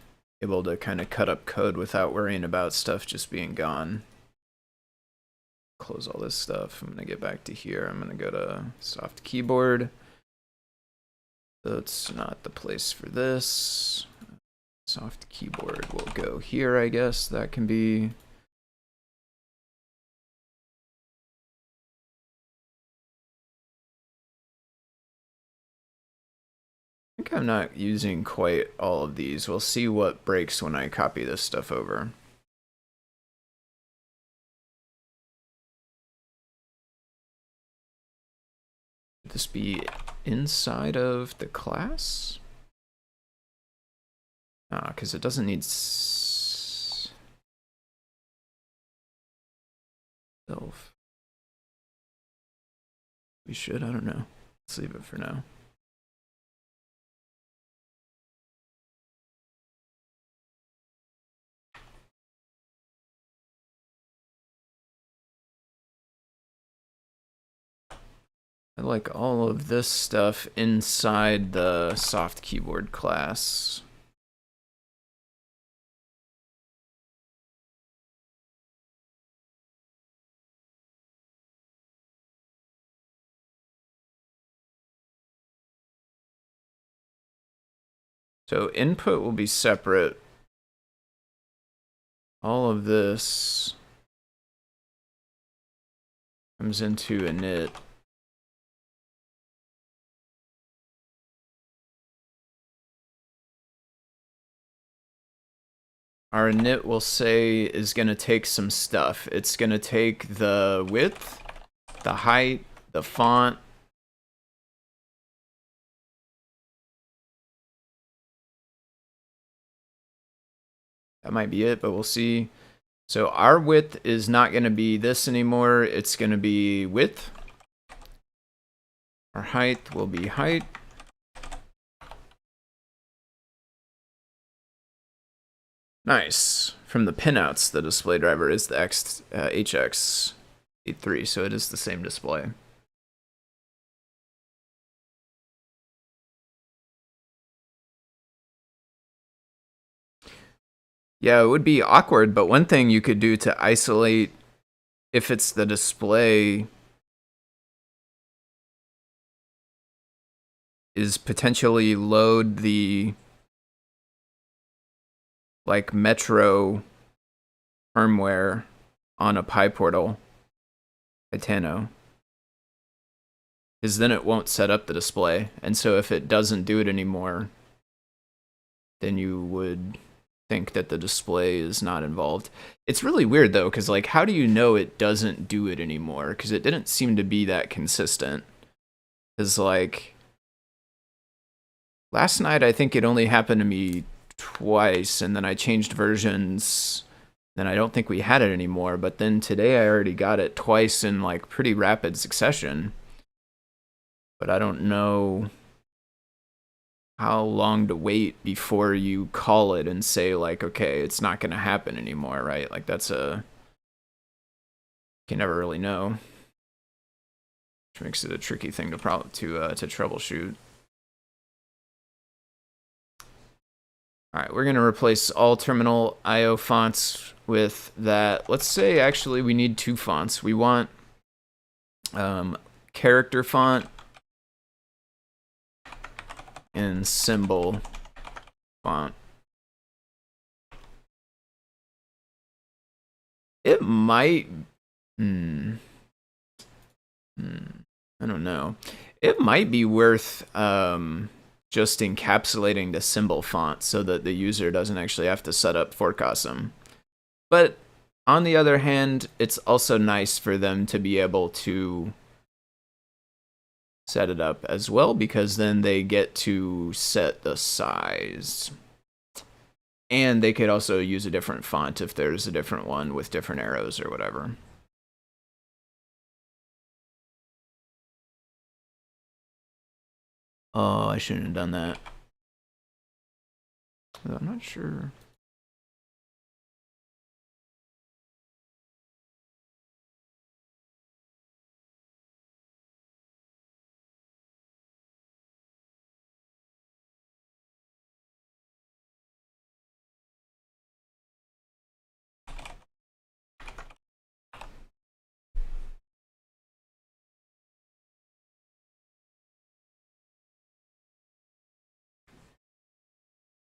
S1: able to kind of cut up code without worrying about stuff just being gone. Close all this stuff. I'm gonna get back to here. I'm gonna go to soft keyboard. That's not the place for this. Soft keyboard will go here, I guess. That can be. I think I'm not using quite all of these. We'll see what breaks when I copy this stuff over. Would this be inside of the class? Because it doesn't need self. We should, I don't know. Let's leave it for now. I like all of this stuff inside the soft keyboard class. So input will be separate. All of this comes into init. Our init will say is going to take some stuff. It's going to take the width, the height, the font. That might be it, but we'll see. So our width is not going to be this anymore. It's going to be width. Our height will be height. Nice. From the pinouts, the display driver is the HX83, so it is the same display. Yeah, it would be awkward, but one thing you could do to isolate if it's the display is potentially load the like Metro firmware on a PyPortal Titano, because then it won't set up the display, and so if it doesn't do it anymore, then you would think that the display is not involved. It's really weird though, because like, how do you know it doesn't do it anymore? Because it didn't seem to be that consistent. Because like last night, I think it only happened to me twice, and then I changed versions. Then I don't think we had it anymore. But then today I already got it twice in like pretty rapid succession. But I don't know how long to wait before you call it and say like, okay, it's not going to happen anymore, right? Like that's you can never really know, which makes it a tricky thing to troubleshoot. All right, we're going to replace all terminal IO fonts with that. Let's say actually we need two fonts. We want character font and symbol font. It might, I don't know. It might be worth just encapsulating the symbol font so that the user doesn't actually have to set up Forecasm. But on the other hand, it's also nice for them to be able to set it up as well, because then they get to set the size. And they could also use a different font if there's a different one with different arrows or whatever. Oh, I shouldn't have done that. I'm not sure.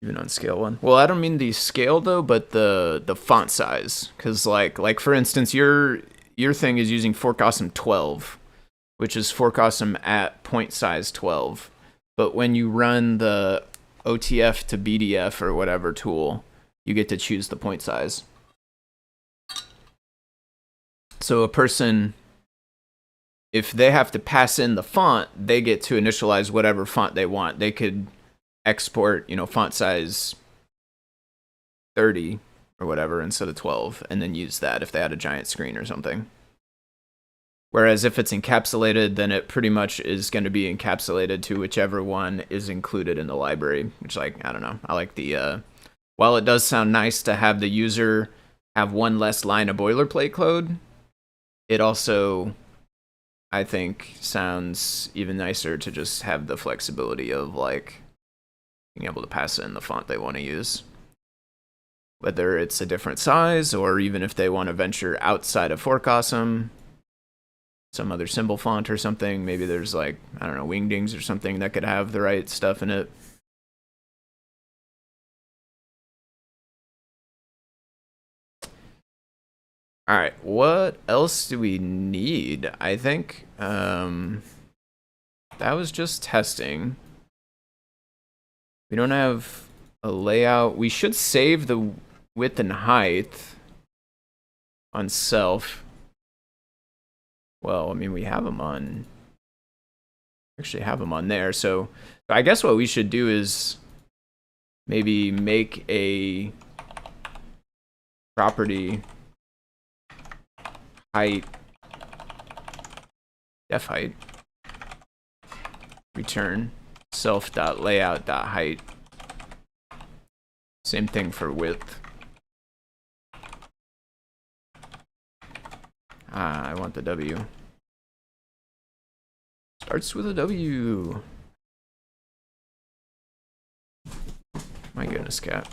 S1: Even on scale one. Well, I don't mean the scale though, but the font size. Because like for instance, your thing is using Fork Awesome 12, which is Fork Awesome at point size 12. But when you run the OTF to BDF or whatever tool, you get to choose the point size. So a person, if they have to pass in the font, they get to initialize whatever font they want. They could export, font size 30 or whatever instead of 12, and then use that if they had a giant screen or something. Whereas if it's encapsulated, then it pretty much is going to be encapsulated to whichever one is included in the library, which, I don't know. I like the, while it does sound nice to have the user have one less line of boilerplate code, it also, I think, sounds even nicer to just have the flexibility of, being able to pass in the font they want to use. Whether it's a different size, or even if they want to venture outside of Fork Awesome, some other symbol font or something. Maybe there's I don't know, Wingdings or something that could have the right stuff in it. All right, what else do we need? I think that was just testing. We don't have a layout. We should save the width and height on self. Well, I mean, we have them on, actually have them on there. So I guess what we should do is maybe make a property height, def height, return self.layout.height. Same thing for width. I want the W. Starts with a W. My goodness, cat.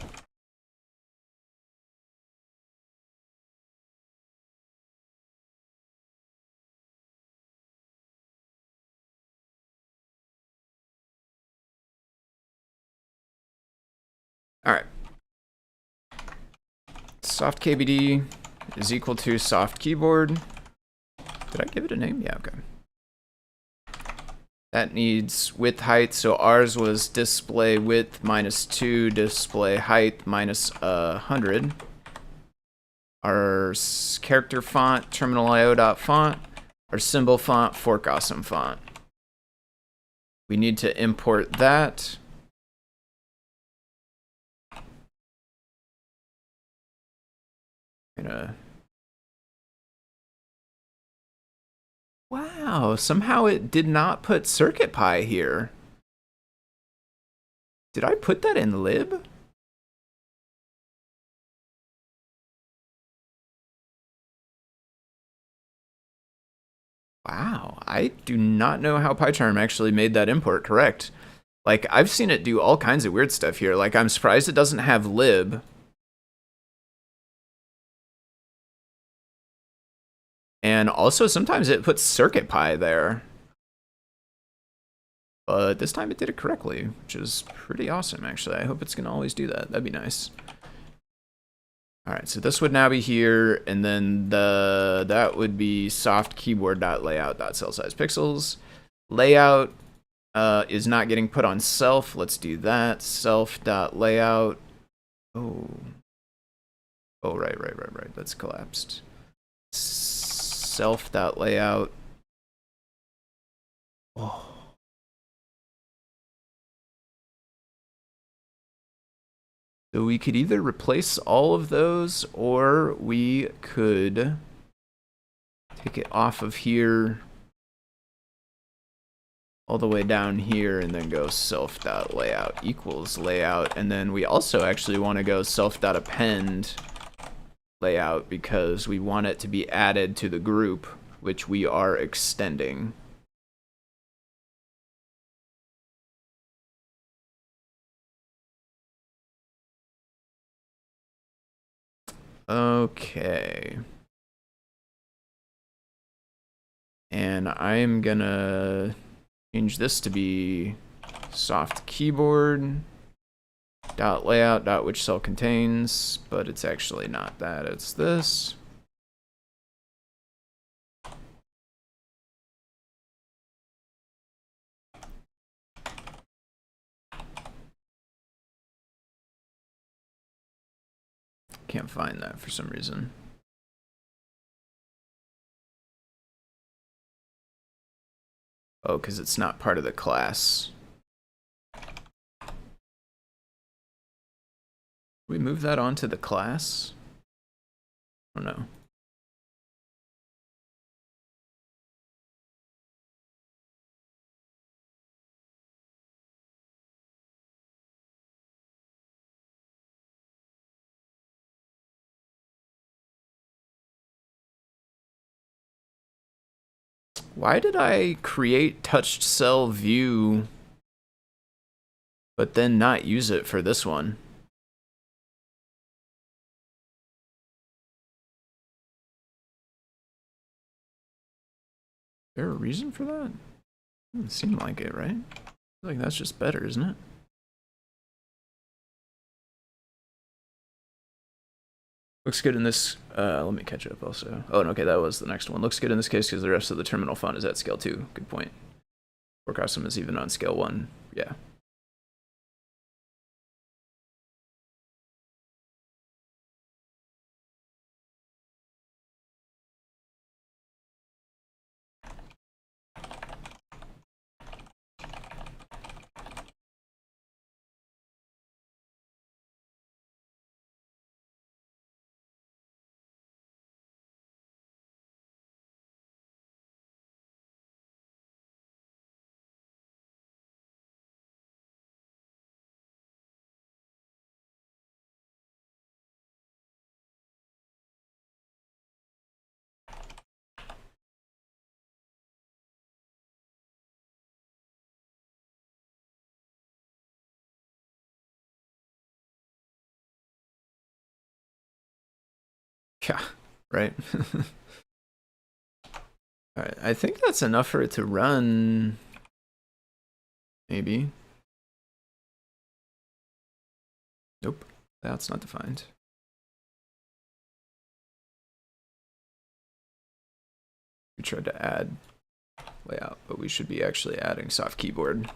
S1: All right. Soft KBD is equal to soft keyboard. Did I give it a name? Yeah, okay. That needs width height. So ours was display width -2, display height -100. Our character font, terminal.io.font. Our symbol font, Fork Awesome font. We need to import that. Wow, somehow it did not put CircuitPy here. Did I put that in lib? Wow, I do not know how PyCharm actually made that import correct. I've seen it do all kinds of weird stuff here. I'm surprised it doesn't have lib. And also, sometimes it puts CircuitPy there. But this time it did it correctly, which is pretty awesome, actually. I hope it's going to always do that. That'd be nice. All right, so this would now be here, and then that would be soft keyboard.layout.cell-size-pixels. Layout is not getting put on self. Let's do that. Self.layout. Oh, right. That's collapsed. Self.layout. Oh. So we could either replace all of those, or we could take it off of here. all the way down here and then go self.layout equals layout. And then we also actually want to go self.append layout because we want it to be added to the group, which we are extending. Okay. And I am gonna change this to be soft keyboard dot layout dot which cell contains, but it's actually not that, it's this. Can't find that for some reason. Oh, because it's not part of the class. We move that onto the class? I don't know. Why did I create touched cell view but then not use it for this one? Is there a reason for that? Doesn't seem like it, right? I feel like that's just better, isn't it? Looks good in this, let me catch up also. Oh, okay, that was the next one. Looks good in this case because the rest of the terminal font is at scale 2. Good point. Core custom is even on scale 1. Yeah. Yeah, right. All right, I think that's enough for it to run. Maybe. Nope, that's not defined. We tried to add layout, but we should be actually adding soft keyboard.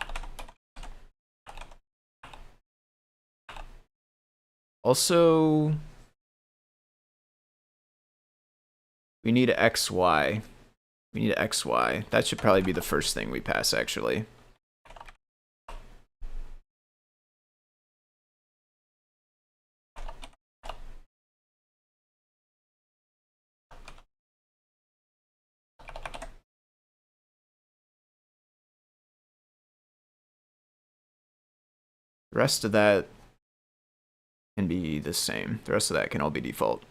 S1: Also, we need XY. We need XY. That should probably be the first thing we pass, actually. The rest of that can be the same. The rest of that can all be default.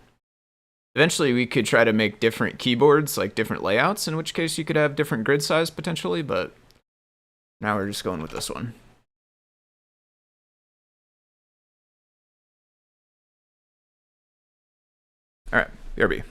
S1: Eventually, we could try to make different keyboards, like different layouts, in which case you could have different grid size potentially, but now we're just going with this one. All right, BRB.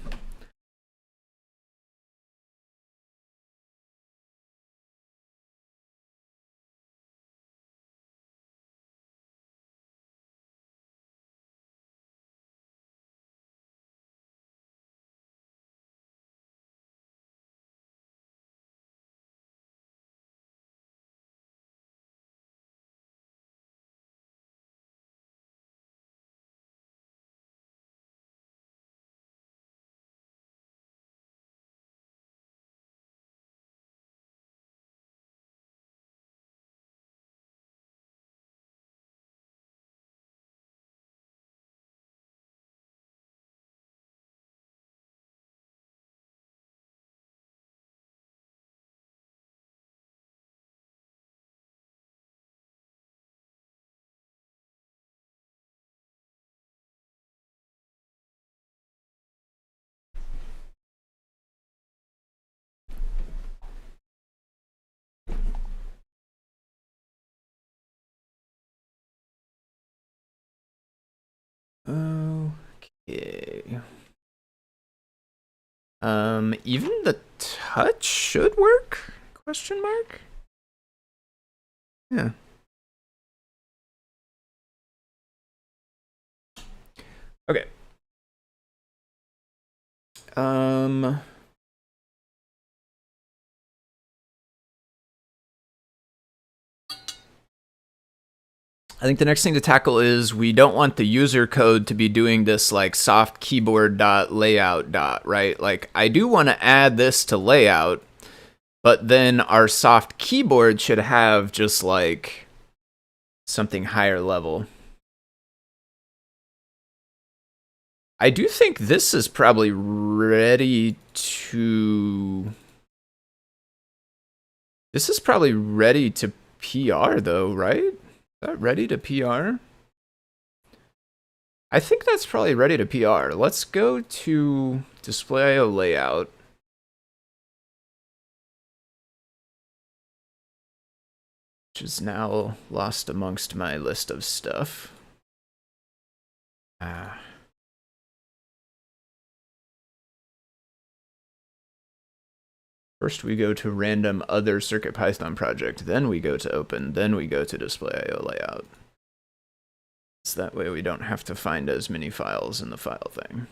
S1: Okay. Even the touch should work? Question mark? Yeah. Okay. I think the next thing to tackle is we don't want the user code to be doing this like soft keyboard dot layout dot, right? Like I do want to add this to layout, but then our soft keyboard should have just like something higher level. I do think this is probably ready to... This is probably ready to PR though, right? Is that ready to PR? I think that's probably ready to PR. Let's go to display.io layout. Which is now lost amongst my list of stuff. First we go to random other CircuitPython project, then we go to open, then we go to display.io layout. So that way we don't have to find as many files in the file thing.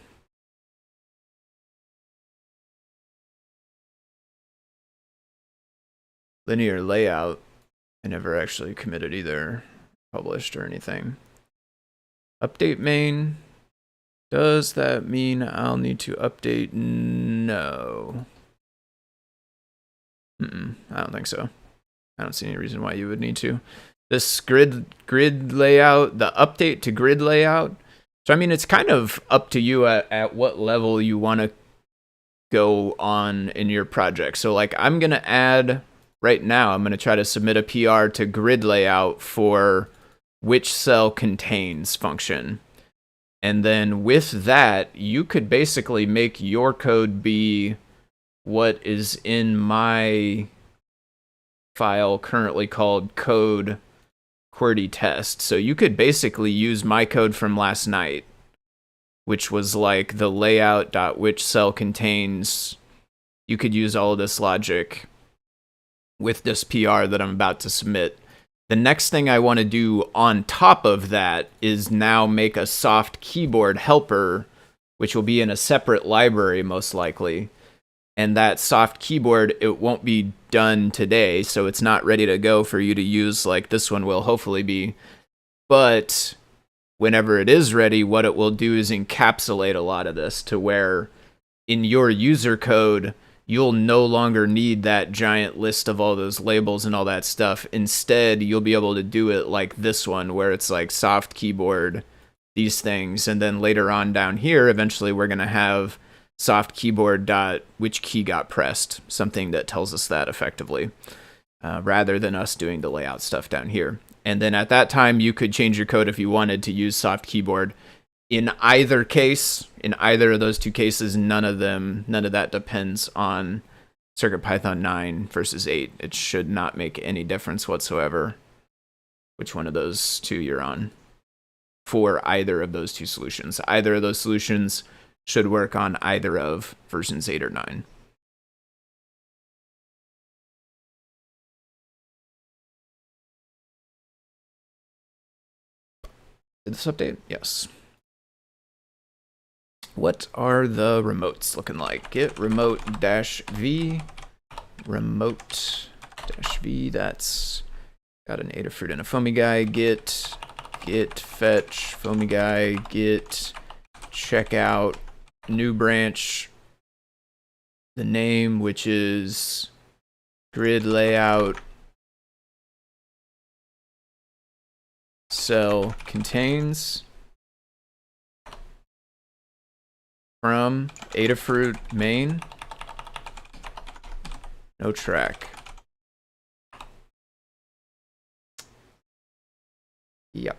S1: Linear layout, I never actually committed either, published or anything. Update main, does that mean I'll need to update? No. I don't think so. I don't see any reason why you would need to. This grid layout, the update to grid layout. So I mean, it's kind of up to you at what level you want to go on in your project. So like I'm gonna add right now, I'm gonna try to submit a PR to grid layout for which cell contains function. And then with that, you could basically make your code be what is in my file currently called code QWERTY test. So you could basically use my code from last night, which was like the layout.which cell contains. You could use all of this logic with this PR that I'm about to submit. The next thing I want to do on top of that is now make a soft keyboard helper, which will be in a separate library most likely. And that soft keyboard, it won't be done today, so it's not ready to go for you to use like this one will hopefully be. But whenever it is ready, what it will do is encapsulate a lot of this to where in your user code, you'll no longer need that giant list of all those labels and all that stuff. Instead, you'll be able to do it like this one, where it's like soft keyboard, these things. And then later on down here, eventually we're going to have soft keyboard dot which key got pressed, something that tells us that effectively, rather than us doing the layout stuff down here. And then at that time, you could change your code if you wanted to use soft keyboard. In either case, in either of those two cases, none of that depends on CircuitPython 9 versus 8. It should not make any difference whatsoever which one of those two you're on for either of those two solutions. Either of those solutions should work on either of versions 8 or 9. Did this update? Yes. What are the remotes looking like? Git remote dash v, remote dash v, that's got an Adafruit and a foamy guy. Git fetch foamy guy, git checkout, new branch, the name, which is grid layout cell contains from Adafruit main, no track. Yep.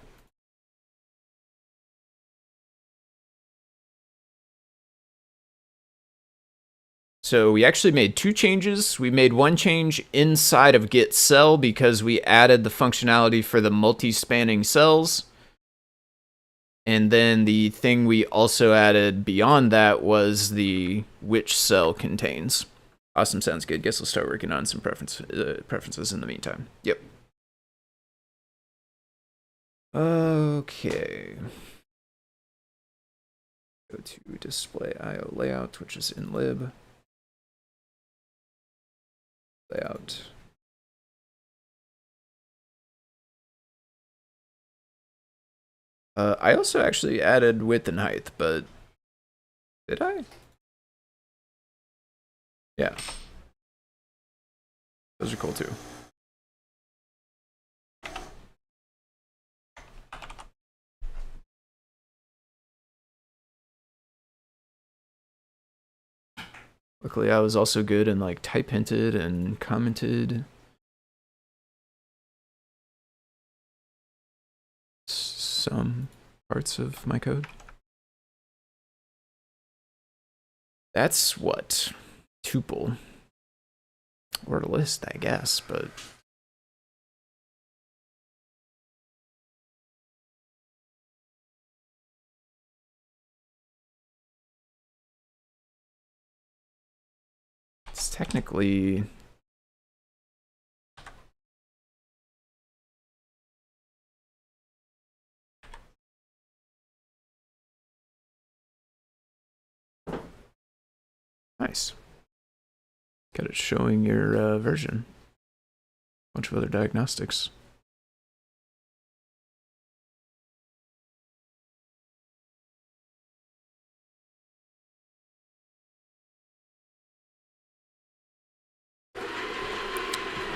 S1: So we actually made two changes. We made one change inside of git cell because we added the functionality for the multi-spanning cells. And then the thing we also added beyond that was the which cell contains. Awesome, sounds good. Guess we'll start working on some preferences in the meantime. Yep. Okay. Go to display IO layout, which is in lib. Layout. I also actually added width and height, but did I? Yeah. Those are cool too. Luckily, I was also good in like type hinted and commented. Some parts of my code. That's what? Tuple. Or a list, I guess, but it's technically nice. Got it showing your version. Bunch of other diagnostics.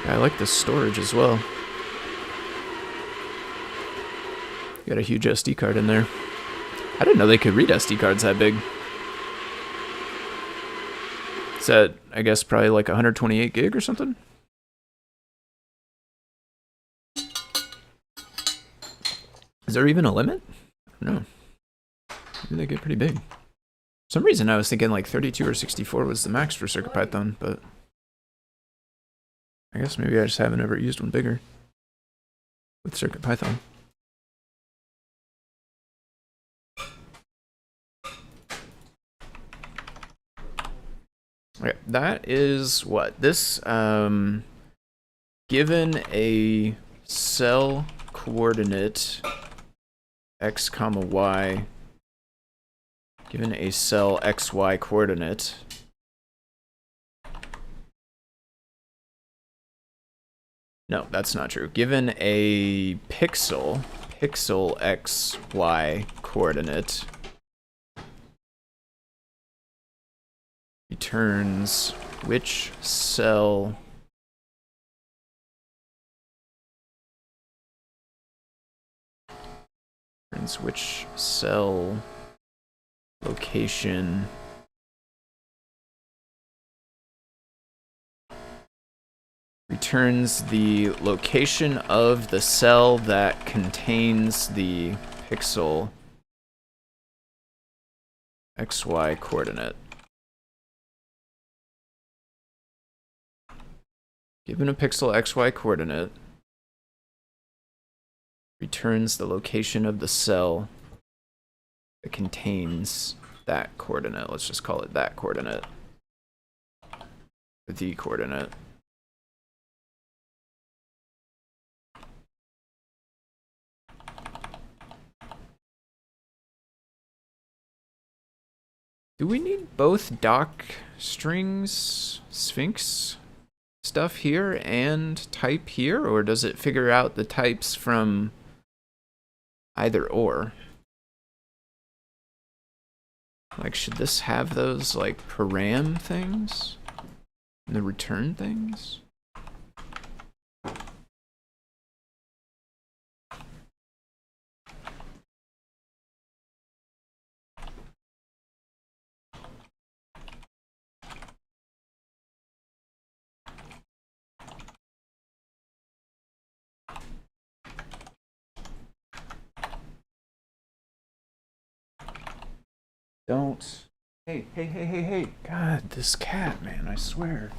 S1: I like the storage as well. Got a huge SD card in there. I didn't know they could read SD cards that big. Is that, I guess, probably like 128 gig or something? Is there even a limit? No. Maybe they get pretty big. For some reason I was thinking like 32 or 64 was the max for CircuitPython, but I guess maybe I just haven't ever used one bigger with CircuitPython. Okay, that is what? This, given a cell coordinate x comma y, given a cell xy coordinate, no, that's not true. Given a pixel xy coordinate, returns which cell location returns the location of the cell that contains the pixel xy coordinate. Given a pixel xy coordinate, returns the location of the cell that contains that coordinate. Let's just call it that coordinate. The coordinate. Do we need both doc strings, Sphinx stuff here and type here, or does it figure out the types from either or? Like, should this have those like param things and the return things? Don't. Hey. God, this cat, man, I swear.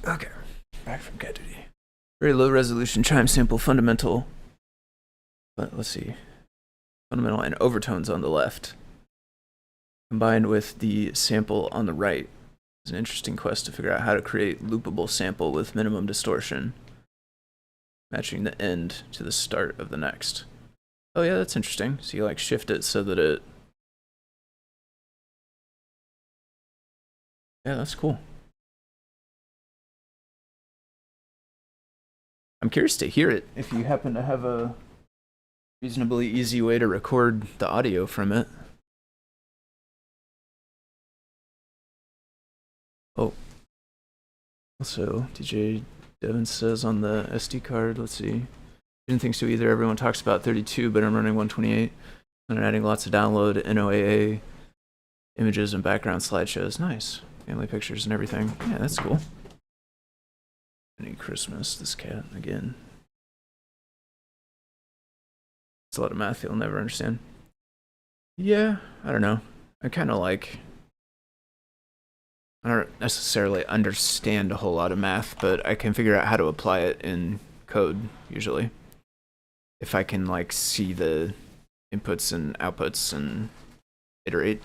S1: Okay, back from cat duty. Very low resolution chime sample fundamental. But let's see. Fundamental and overtones on the left, combined with the sample on the right. It's an interesting quest to figure out how to create loopable sample with minimum distortion, matching the end to the start of the next. Oh yeah, that's interesting. So you like shift it so that it... Yeah, that's cool. I'm curious to hear it if you happen to have a reasonably easy way to record the audio from it. Oh. Also, DJ Devin says on the SD card, let's see. Didn't think so either. Everyone talks about 32, but I'm running 128. And I'm adding lots of download, NOAA, images, and background slideshows. Nice. Family pictures and everything. Yeah, that's cool. Any Christmas, this cat again. It's a lot of math you'll never understand. Yeah, I don't know. I kind of like... I don't necessarily understand a whole lot of math, but I can figure out how to apply it in code, usually. If I can, like, see the inputs and outputs and iterate.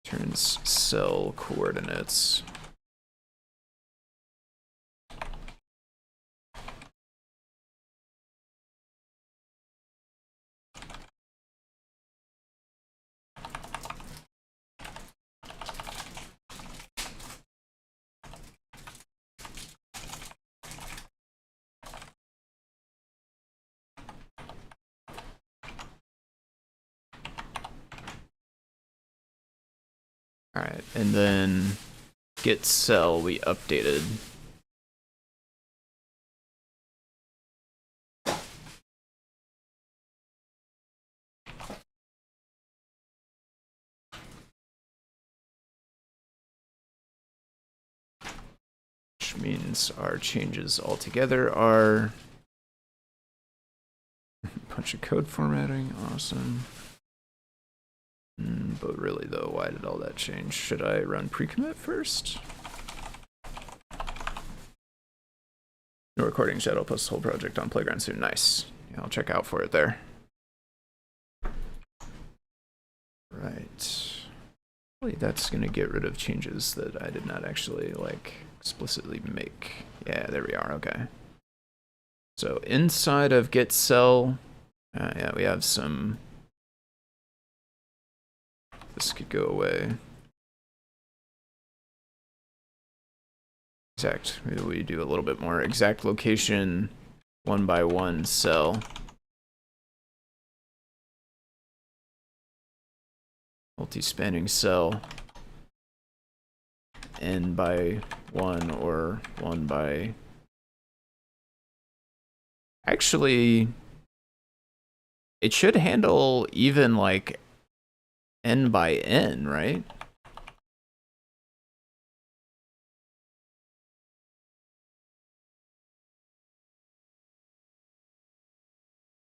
S1: Turns cell coordinates. All right, and then get cell we updated. Which means our changes altogether are a bunch of code formatting. Awesome. But really though, why did all that change? Should I run pre-commit first? No recording, Shadow posts the whole project on Playground soon. Nice. Yeah, I'll check out for it there. Right. Hopefully that's gonna get rid of changes that I did not actually like explicitly make. Yeah, there we are. Okay. So inside of get cell, yeah, we have some. This could go away. Exact. Maybe we do a little bit more. Exact location, 1 by 1 cell. Multi-spanning cell. N by 1 or 1 by... Actually, it should handle even like N by N, right?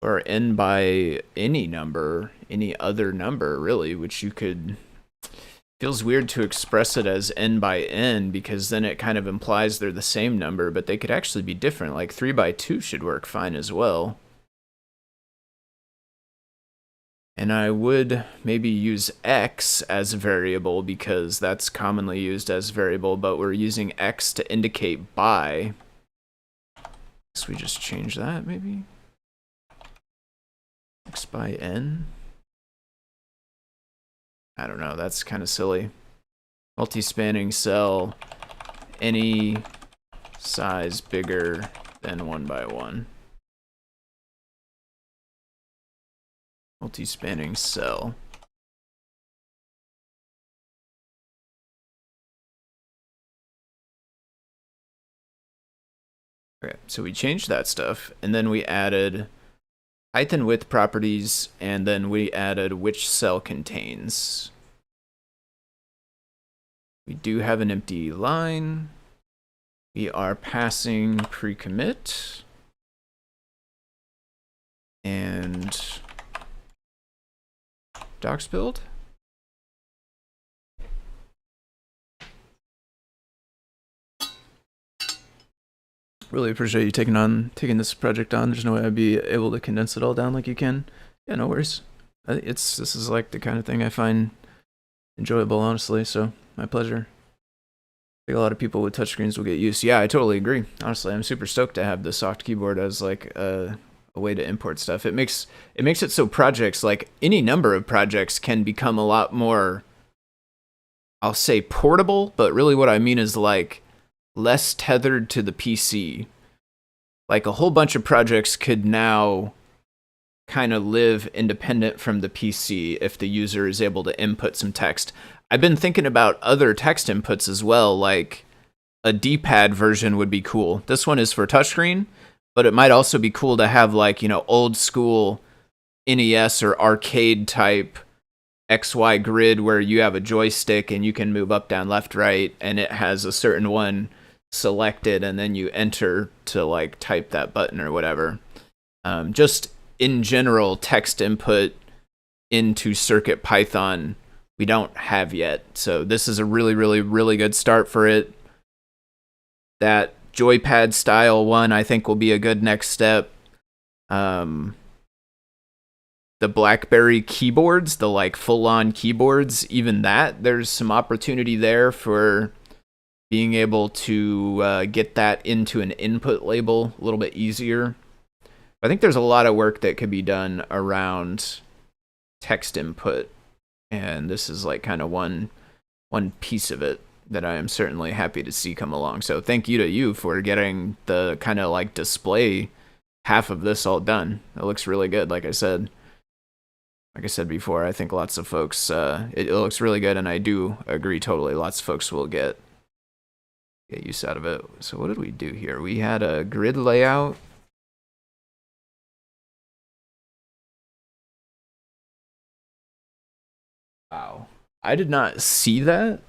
S1: Or N by any number, any other number, really, which you could... Feels weird to express it as N by N, because then it kind of implies they're the same number, but they could actually be different. Like 3 by 2 should work fine as well. And I would maybe use X as a variable because that's commonly used as a variable, but we're using X to indicate by. So we just change that maybe? X by N? I don't know, that's kind of silly. Multi-spanning cell, any size bigger than 1 by 1. Multi-spanning cell. Okay, so we changed that stuff, and then we added height and width properties, and then we added which cell contains. We do have an empty line. We are passing pre-commit. And docs build. Really appreciate you taking this project on. There's no way I'd be able to condense it all down like you can. Yeah, no worries. This is like the kind of thing I find enjoyable, honestly. So my pleasure. I think a lot of people with touchscreens will get used. Yeah, I totally agree. Honestly, I'm super stoked to have the soft keyboard as like a way to import stuff. It makes it so projects, like any number of projects, can become a lot more, I'll say, portable, but really what I mean is like less tethered to the PC. Like a whole bunch of projects could now kind of live independent from the PC if the user is able to input some text. I've been thinking about other text inputs as well, like a D-pad version would be cool. This one is for touchscreen, but it might also be cool to have like, old school NES or arcade type XY grid where you have a joystick and you can move up, down, left, right, and it has a certain one selected and then you enter to like type that button or whatever. Just in general, text input into CircuitPython we don't have yet. So this is a really, really, really good start for it. That joypad style one I think will be a good next step. The BlackBerry keyboards, the like full-on keyboards, even that, there's some opportunity there for being able to get that into an input label a little bit easier. I think there's a lot of work that could be done around text input, and this is like kind of one piece of it that I am certainly happy to see come along. So thank you to you for getting the kind of like display half of this all done. It looks really good, like I said. Like I said before, I think lots of folks, it looks really good, and I do agree totally. Lots of folks will get use out of it. So what did we do here? We had a grid layout. Wow. I did not see that.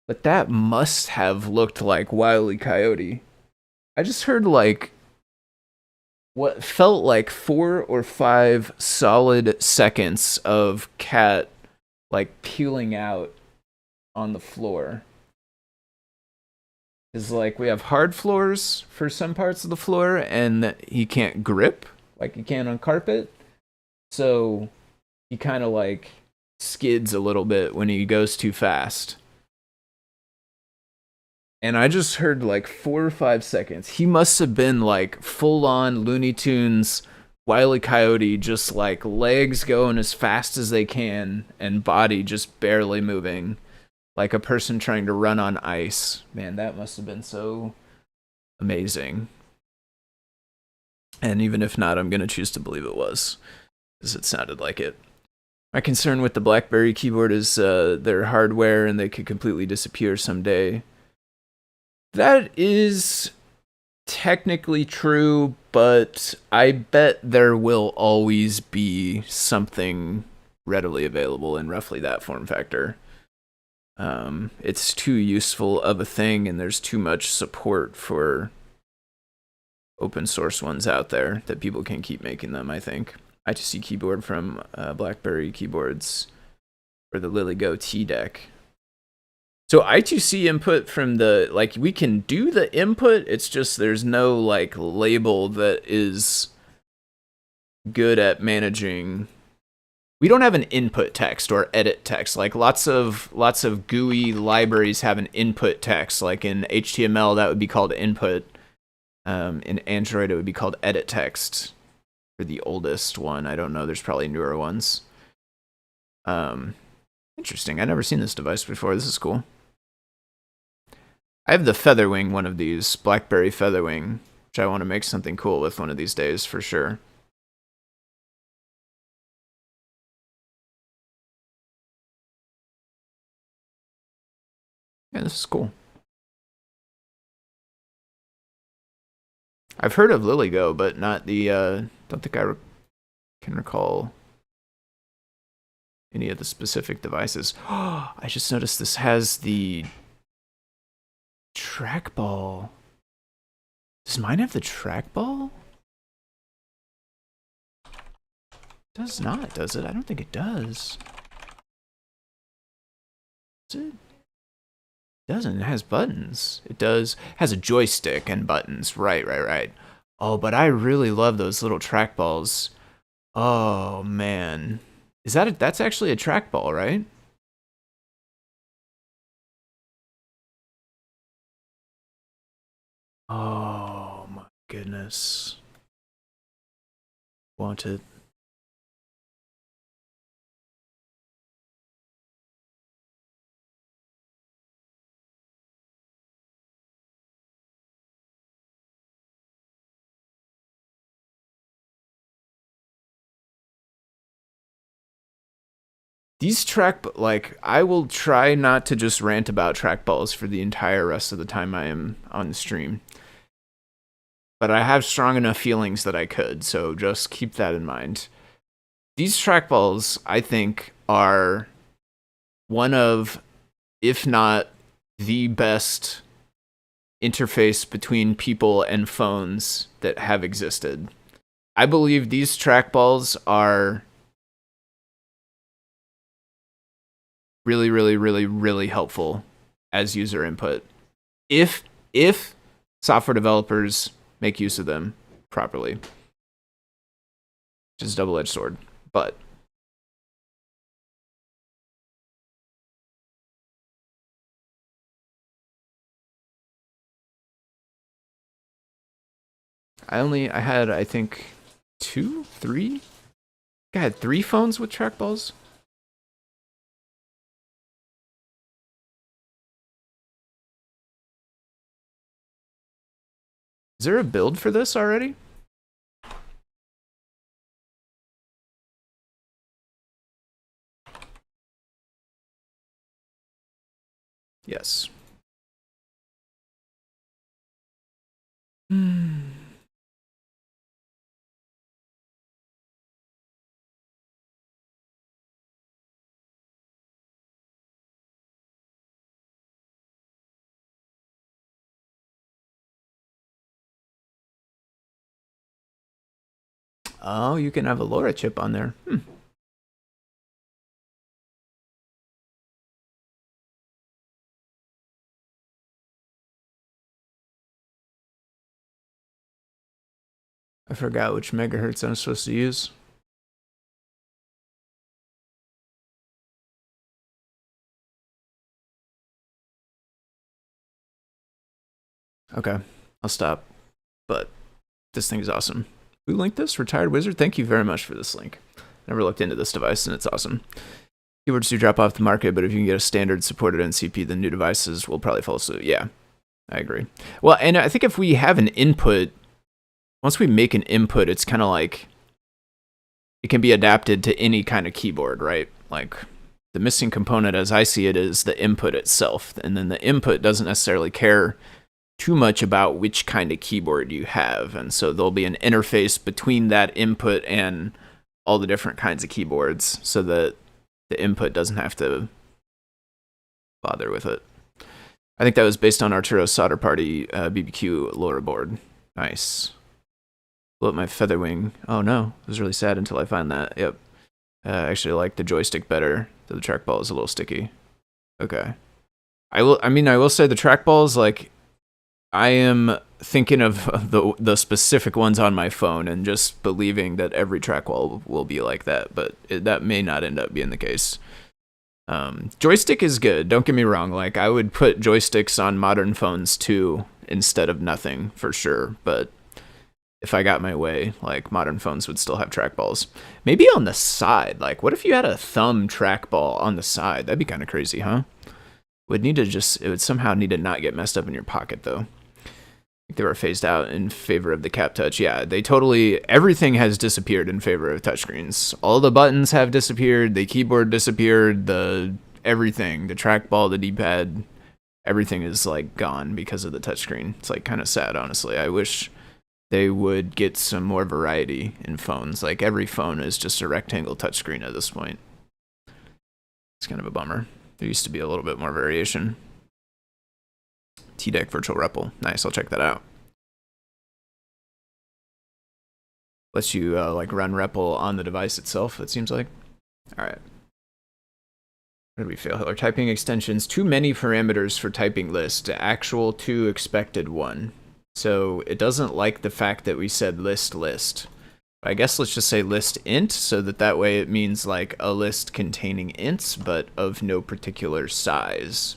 S1: But that must have looked like Wile E. Coyote. I just heard like what felt like 4 or 5 solid seconds of cat like peeling out on the floor. Is like we have hard floors for some parts of the floor and he can't grip like he can on carpet. So he kind of like skids a little bit when he goes too fast. And I just heard like 4 or 5 seconds. He must have been like full on Looney Tunes, Wile E. Coyote, just like legs going as fast as they can and body just barely moving, like a person trying to run on ice. Man, that must have been so amazing. And even if not, I'm going to choose to believe it was, because it sounded like it. My concern with the BlackBerry keyboard is their hardware, and they could completely disappear someday. That is technically true, but I bet there will always be something readily available in roughly that form factor. It's too useful of a thing, and there's too much support for open source ones out there that people can keep making them, I think. I2C keyboard from BlackBerry keyboards or the LilyGo T-Deck. So I2C input from the, like, we can do the input, it's just there's no, like, label that is good at managing. We don't have an input text or edit text. Like, lots of GUI libraries have an input text. Like, in HTML, that would be called input. In Android, it would be called edit text for the oldest one. I don't know, there's probably newer ones. Interesting, I've never seen this device before. This is cool. I have the Featherwing, one of these, BlackBerry Featherwing, which I want to make something cool with one of these days for sure. Yeah, this is cool. I've heard of LilyGo, but not the, don't think I can recall any of the specific devices. Oh, I just noticed this has the trackball. Does mine have the trackball? Does not, does it? I don't think it does. Does it? Doesn't. It has buttons. It does. Has a joystick and buttons. Right, right, right. Oh, but I really love those little trackballs. Oh man, is that that's actually a trackball, right? Oh my goodness. Want it. These like, I will try not to just rant about trackballs for the entire rest of the time I am on the stream. But I have strong enough feelings that I could, so just keep that in mind. These trackballs, I think, are one of, if not the best interface between people and phones that have existed. I believe these trackballs are really, really, really, really helpful as user input. If software developers make use of them properly. Which is a double-edged sword. But I had, I think, 2, 3? I had 3 phones with trackballs. Is there a build for this already? Yes. Oh, you can have a LoRa chip on there. I forgot which megahertz I'm supposed to use. Okay, I'll stop. But this thing is awesome. Who linked this? Retired Wizard? Thank you very much for this link. Never looked into this device, and it's awesome. Keyboards do drop off the market, but if you can get a standard supported NCP, the new devices will probably follow suit. Yeah, I agree. Well, and I think if we have an input, once we make an input, it's kind of like it can be adapted to any kind of keyboard, right? Like the missing component, as I see it, is the input itself. And then the input doesn't necessarily care too much about which kind of keyboard you have. And so there'll be an interface between that input and all the different kinds of keyboards so that the input doesn't have to bother with it. I think that was based on Arturo's Solder Party BBQ LoRa board. Nice. Blew up my Featherwing. Oh no, it was really sad until I find that. Yep. Actually, I like the joystick better. The trackball is a little sticky. Okay. I will say the trackballs, like, I am thinking of the specific ones on my phone and just believing that every trackball will be like that, but that may not end up being the case. Joystick is good, don't get me wrong. Like, I would put joysticks on modern phones too instead of nothing for sure, but if I got my way, like, modern phones would still have trackballs. Maybe on the side. Like, what if you had a thumb trackball on the side? That'd be kind of crazy, huh? It would somehow need to not get messed up in your pocket, though. I think they were phased out in favor of the Cap Touch. Yeah, everything has disappeared in favor of touchscreens. All the buttons have disappeared, the keyboard disappeared, everything, the trackball, the D-pad, everything is, like, gone because of the touchscreen. It's, like, kind of sad, honestly. I wish they would get some more variety in phones. Like, every phone is just a rectangle touchscreen at this point. It's kind of a bummer. There used to be a little bit more variation. TDEC Virtual REPL. Nice, I'll check that out. Lets you like run REPL on the device itself, it seems like. All right. Where did we fail? Or typing extensions, too many parameters for typing list, actual to expected one. So it doesn't like the fact that we said list. I guess let's just say list int, so that way it means like a list containing ints, but of no particular size.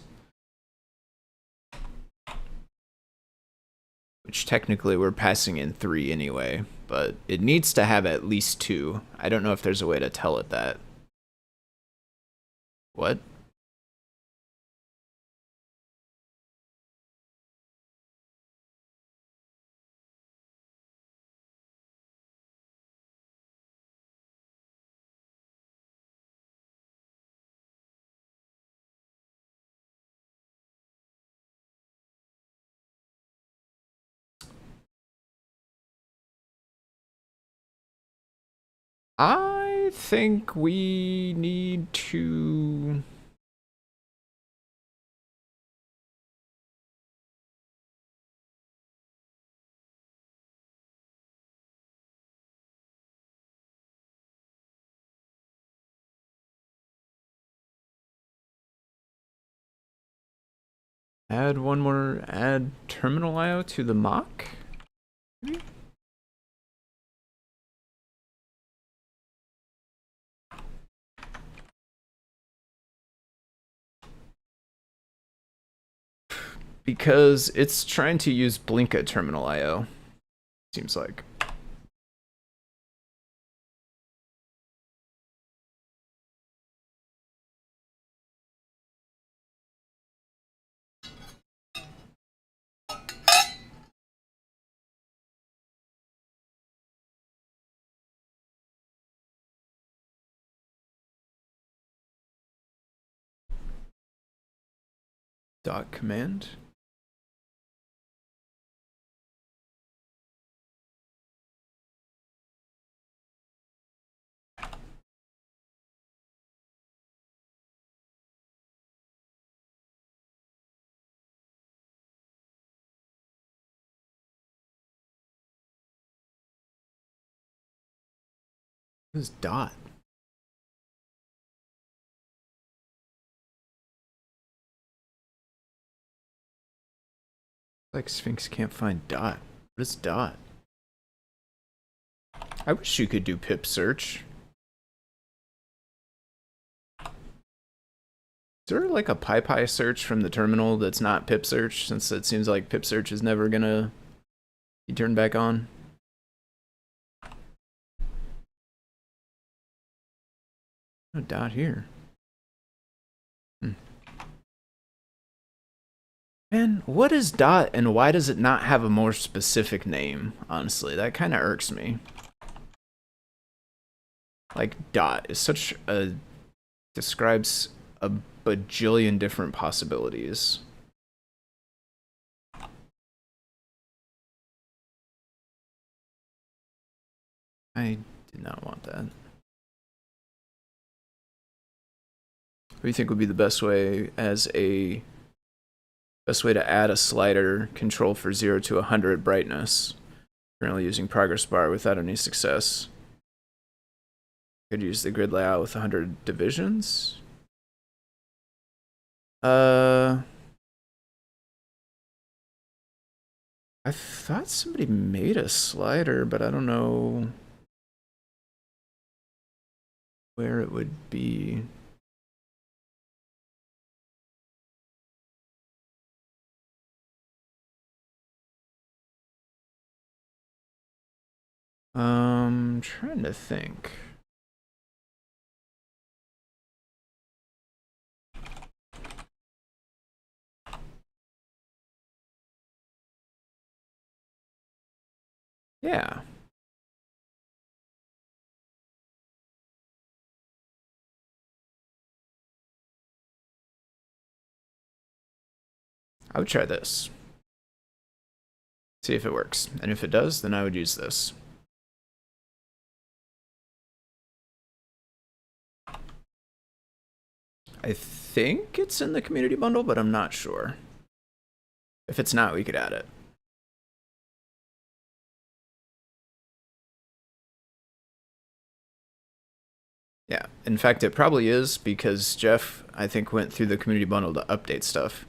S1: Which technically we're passing in 3 anyway, but it needs to have at least 2. I don't know if there's a way to tell it that. What? I think we need to... add terminal IO to the mock? Maybe? Because it's trying to use Blinka terminal IO, seems like. Dot command. What is dot? Like Sphinx can't find dot. What is dot? I wish you could do pip search. Is there like a PyPy search from the terminal that's not pip search, since it seems like pip search is never gonna be turned back on? No dot here. Man, what is dot and why does it not have a more specific name? Honestly, that kind of irks me. Like dot is such a... describes a bajillion different possibilities. I did not want that. What do you think would be the best way to add a slider control for 0 to 100 brightness? Currently using progress bar without any success. Could use the grid layout with 100 divisions. I thought somebody made a slider, but I don't know where it would be. Trying to think. Yeah. I would try this. See if it works. And if it does, then I would use this. I think it's in the community bundle, but I'm not sure. If it's not, we could add it. Yeah, in fact, it probably is because Jeff, I think, went through the community bundle to update stuff.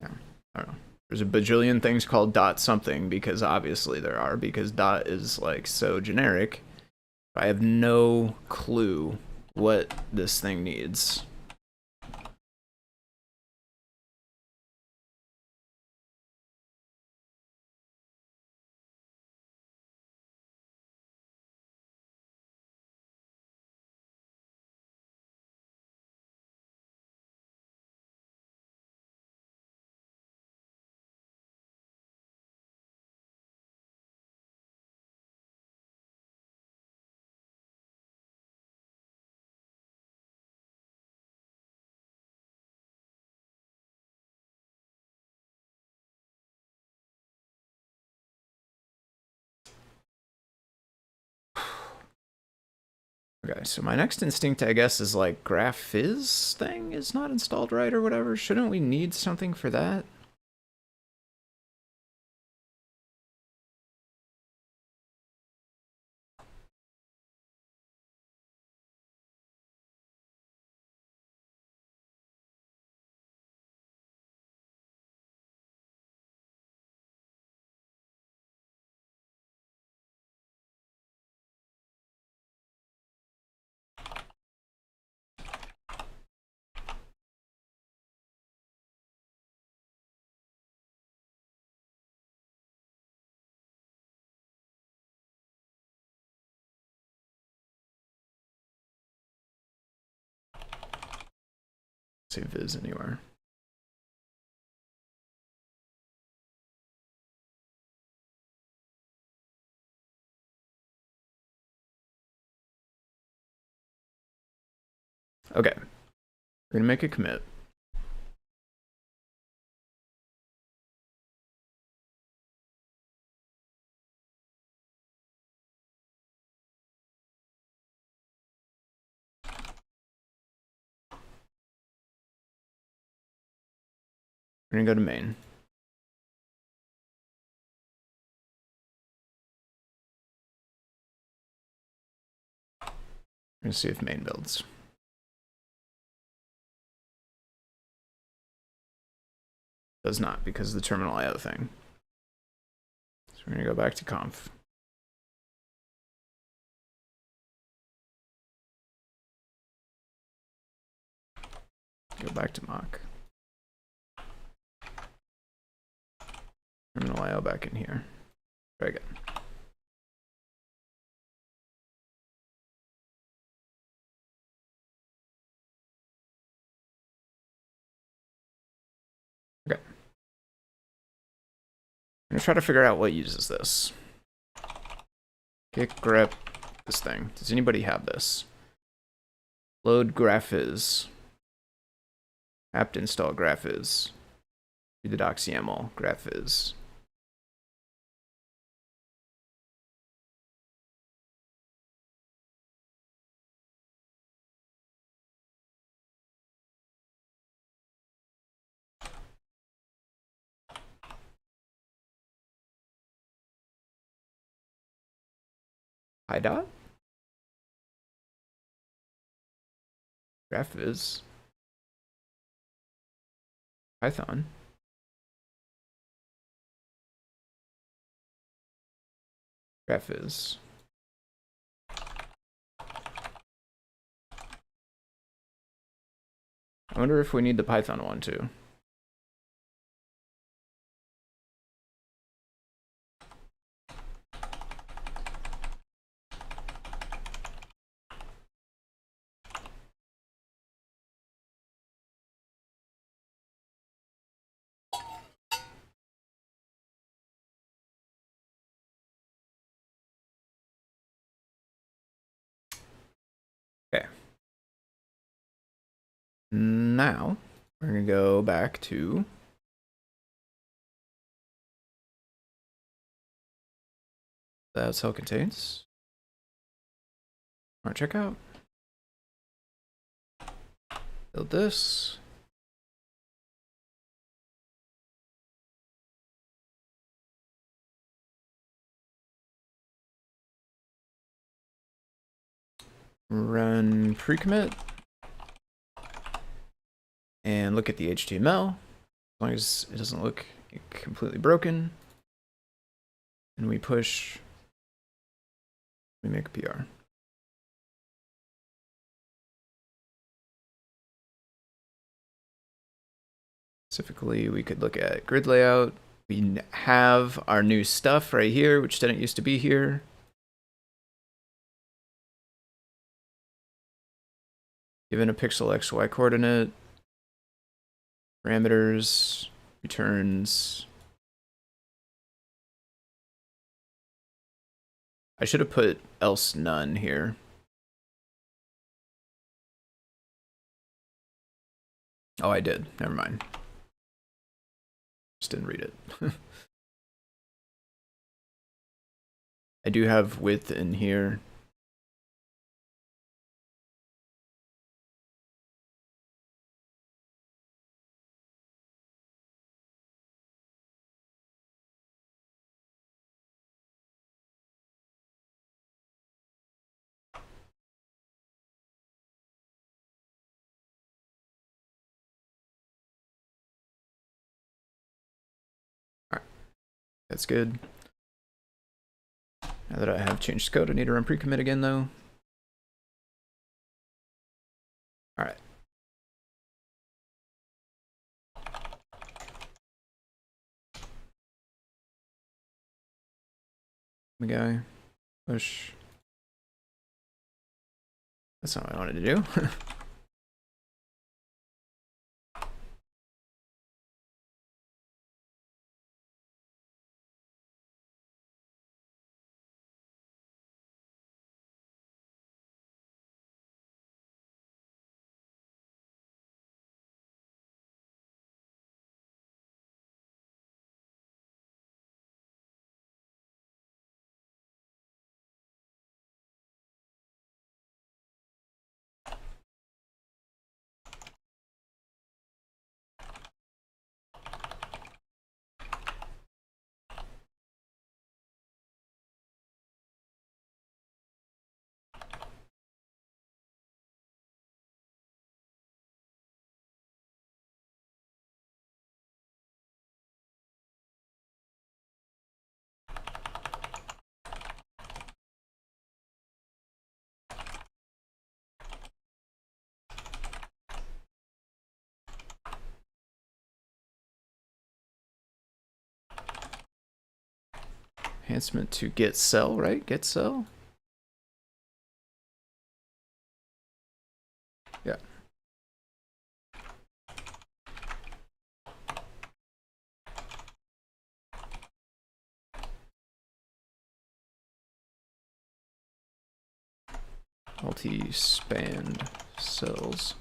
S1: Yeah, I don't know. There's a bajillion things called dot something because obviously there are, because dot is like so generic. I have no clue what this thing needs. Okay, so my next instinct, I guess, is like graphiz thing is not installed right or whatever. Shouldn't we need something for that? Say viz anywhere. Okay, we're gonna make a commit. We're gonna go to main. We're gonna see if main builds. Does not, because of the terminal IO thing. So we're gonna go back to conf. Go back to mock. Terminal IO back in here. Try again. Okay. I'm gonna try to figure out what uses this. Kick grep this thing. Does anybody have this? Load graphiz. Apt install graphiz. Do the docs.yaml graphiz. Dot? Graphiz. Python. Graphiz. I wonder if we need the Python one too. Okay. Now we're gonna go back to that cell contains. Alright, check out. Build this. Run pre-commit. And look at the HTML. As long as it doesn't look completely broken. And we push. We make a PR. Specifically, we could look at grid layout. We have our new stuff right here, which didn't used to be here. Given a pixel XY coordinate, parameters, returns. I should have put else none here. Oh, I did. Never mind. Just didn't read it. I do have width in here. That's good. Now that I have changed code, I need to run pre-commit again though. Alright. The guy. Push. That's not what I wanted to do. Enhancement to get cell, right? Get cell? Yeah. Multi-spanned cells.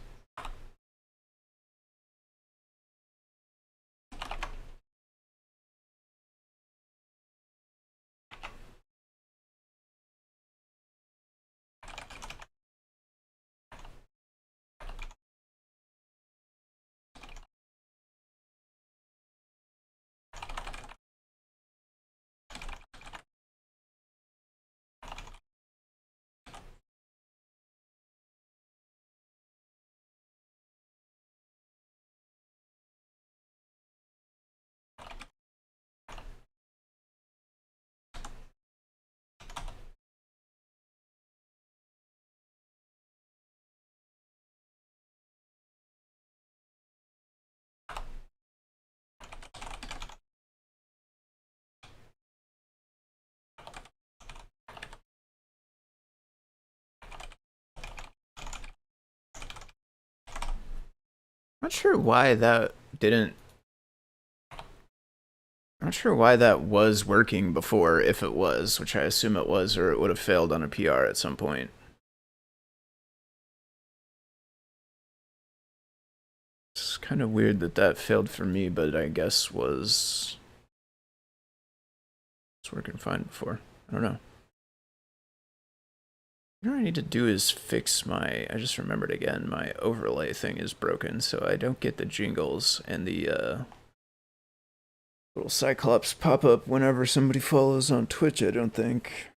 S1: Not sure why that didn't. I'm not sure why that was working before, if it was, which I assume it was, or it would have failed on a PR at some point. It's kind of weird that that failed for me, but I guess it's working fine before. I don't know. What I need to do is fix my, I just remembered again, my overlay thing is broken, so I don't get the jingles and the little Cyclops pop up whenever somebody follows on Twitch, I don't think.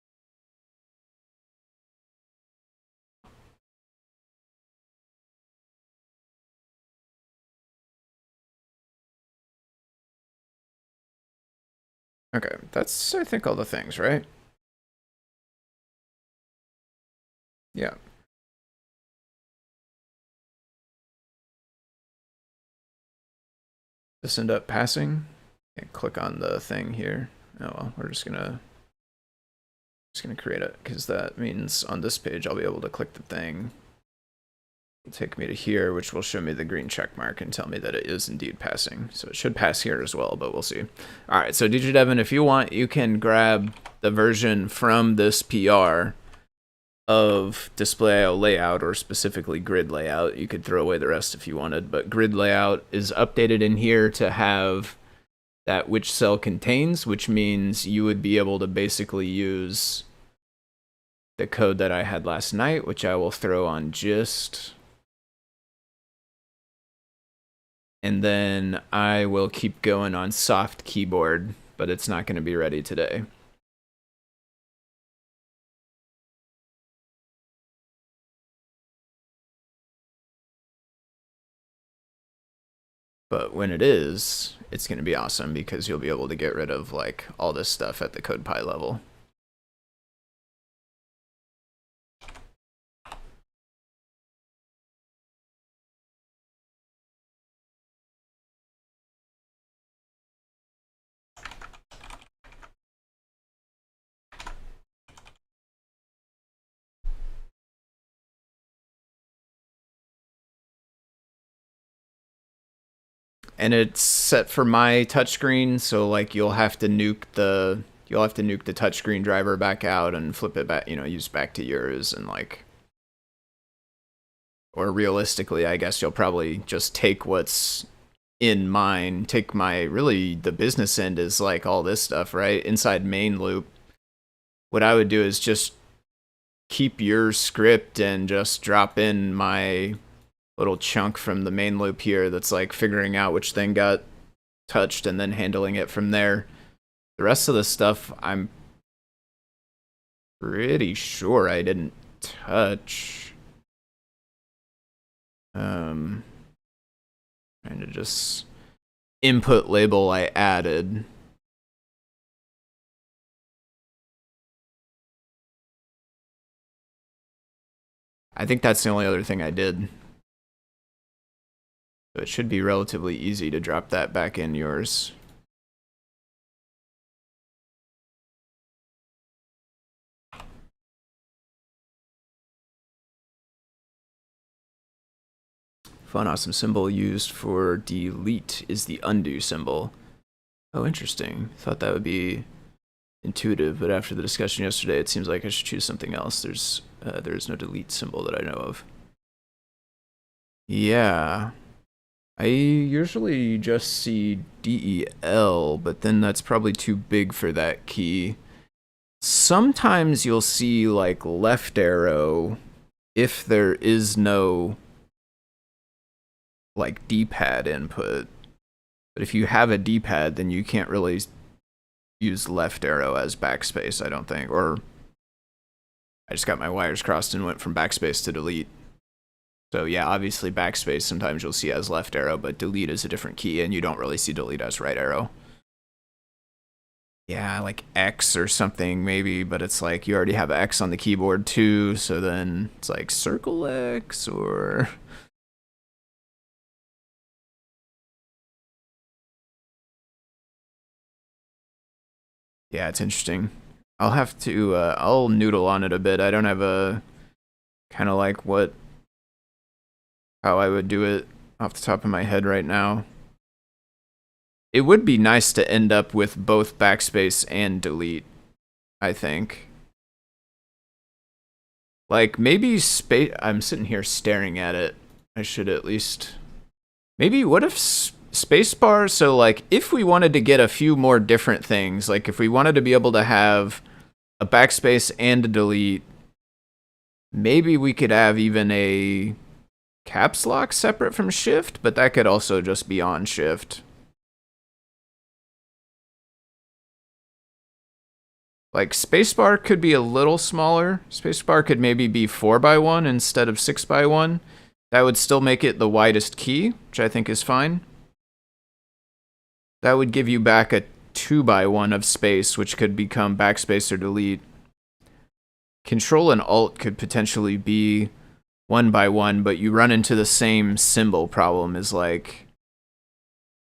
S1: Okay, that's, I think, all the things, right? Yeah. This end up passing? Can't click on the thing here. Oh well, we're just gonna create it, because that means on this page I'll be able to click the thing. It'll take me to here, which will show me the green check mark and tell me that it is indeed passing. So it should pass here as well, but we'll see. All right, so DJ Devin, if you want, you can grab the version from this PR of display layout, or specifically grid layout. You could throw away the rest if you wanted, but grid layout is updated in here to have that which cell contains, which means you would be able to basically use the code that I had last night, which I will throw on gist. And then I will keep going on soft keyboard, but it's not going to be ready today. But when it is, it's going to be awesome, because you'll be able to get rid of like all this stuff at the CodePy level. And it's set for my touchscreen, so like you'll have to nuke the touchscreen driver back out and flip it back, use back to yours, and like, or realistically, I guess you'll probably just take what's in mine, take my, really the business end is like all this stuff, right? Inside main loop. What I would do is just keep your script and just drop in my little chunk from the main loop here that's like figuring out which thing got touched and then handling it from there. The rest of the stuff, I'm pretty sure I didn't touch. Trying to just input label I added. I think that's the only other thing I did. So it should be relatively easy to drop that back in yours. Fun, awesome symbol used for delete is the undo symbol. Oh, interesting. Thought that would be intuitive, but after the discussion yesterday, it seems like I should choose something else. There's no delete symbol that I know of. Yeah. I usually just see DEL, but then that's probably too big for that key. Sometimes you'll see like left arrow if there is no like D-pad input. But if you have a D-pad, then you can't really use left arrow as backspace, I don't think. Or I just got my wires crossed and went from backspace to delete. So yeah, obviously backspace sometimes you'll see as left arrow, but delete is a different key, and you don't really see delete as right arrow. Yeah, like X or something maybe, but it's like you already have X on the keyboard too, so then it's like circle X or... Yeah, it's interesting. I'll have to, I'll noodle on it a bit. I don't have a kind of like how I would do it off the top of my head right now. It would be nice to end up with both backspace and delete, I think. Like maybe space, I'm sitting here staring at it. I should at least, maybe what if spacebar, so like if we wanted to get a few more different things, like if we wanted to be able to have a backspace and a delete, Maybe we could have even a caps lock separate from shift, but that could also just be on shift. Like spacebar could be a little smaller. Spacebar could maybe be 4x1 instead of 6x1. That would still make it the widest key, which I think is fine. That would give you back a 2x1 of space, which could become backspace or delete. Control and Alt could potentially be 1x1, but you run into the same symbol problem as like,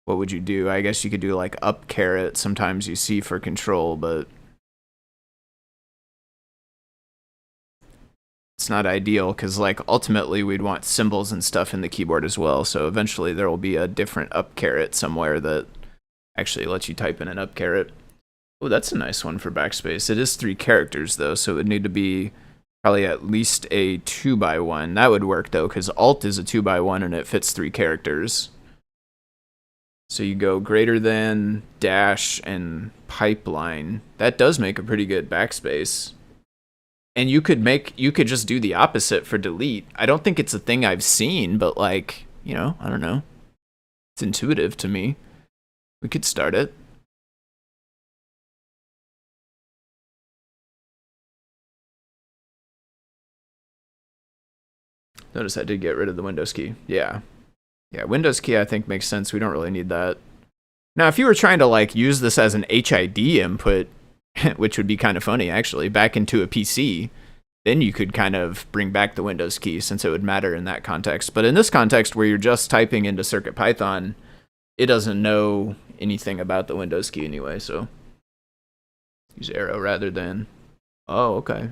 S1: what would you do? I guess you could do like up caret, sometimes you see for control, but it's not ideal because like ultimately we'd want symbols and stuff in the keyboard as well. So eventually there will be a different up caret somewhere that actually lets you type in an up caret. Oh, that's a nice one for backspace. It is 3 characters though, so it would need to be probably at least a 2x1. That would work though, because Alt is a 2x1 and it fits 3 characters. So you go greater than, dash, and pipeline. That does make a pretty good backspace. And you could just do the opposite for delete. I don't think it's a thing I've seen, but like, you know, I don't know. It's intuitive to me. We could start it. Notice I did get rid of the Windows key. Yeah. Yeah, Windows key I think makes sense. We don't really need that. Now, if you were trying to like use this as an HID input, which would be kind of funny actually, back into a PC, then you could kind of bring back the Windows key since it would matter in that context. But in this context where you're just typing into CircuitPython, it doesn't know anything about the Windows key anyway, so use arrow rather than, oh, okay.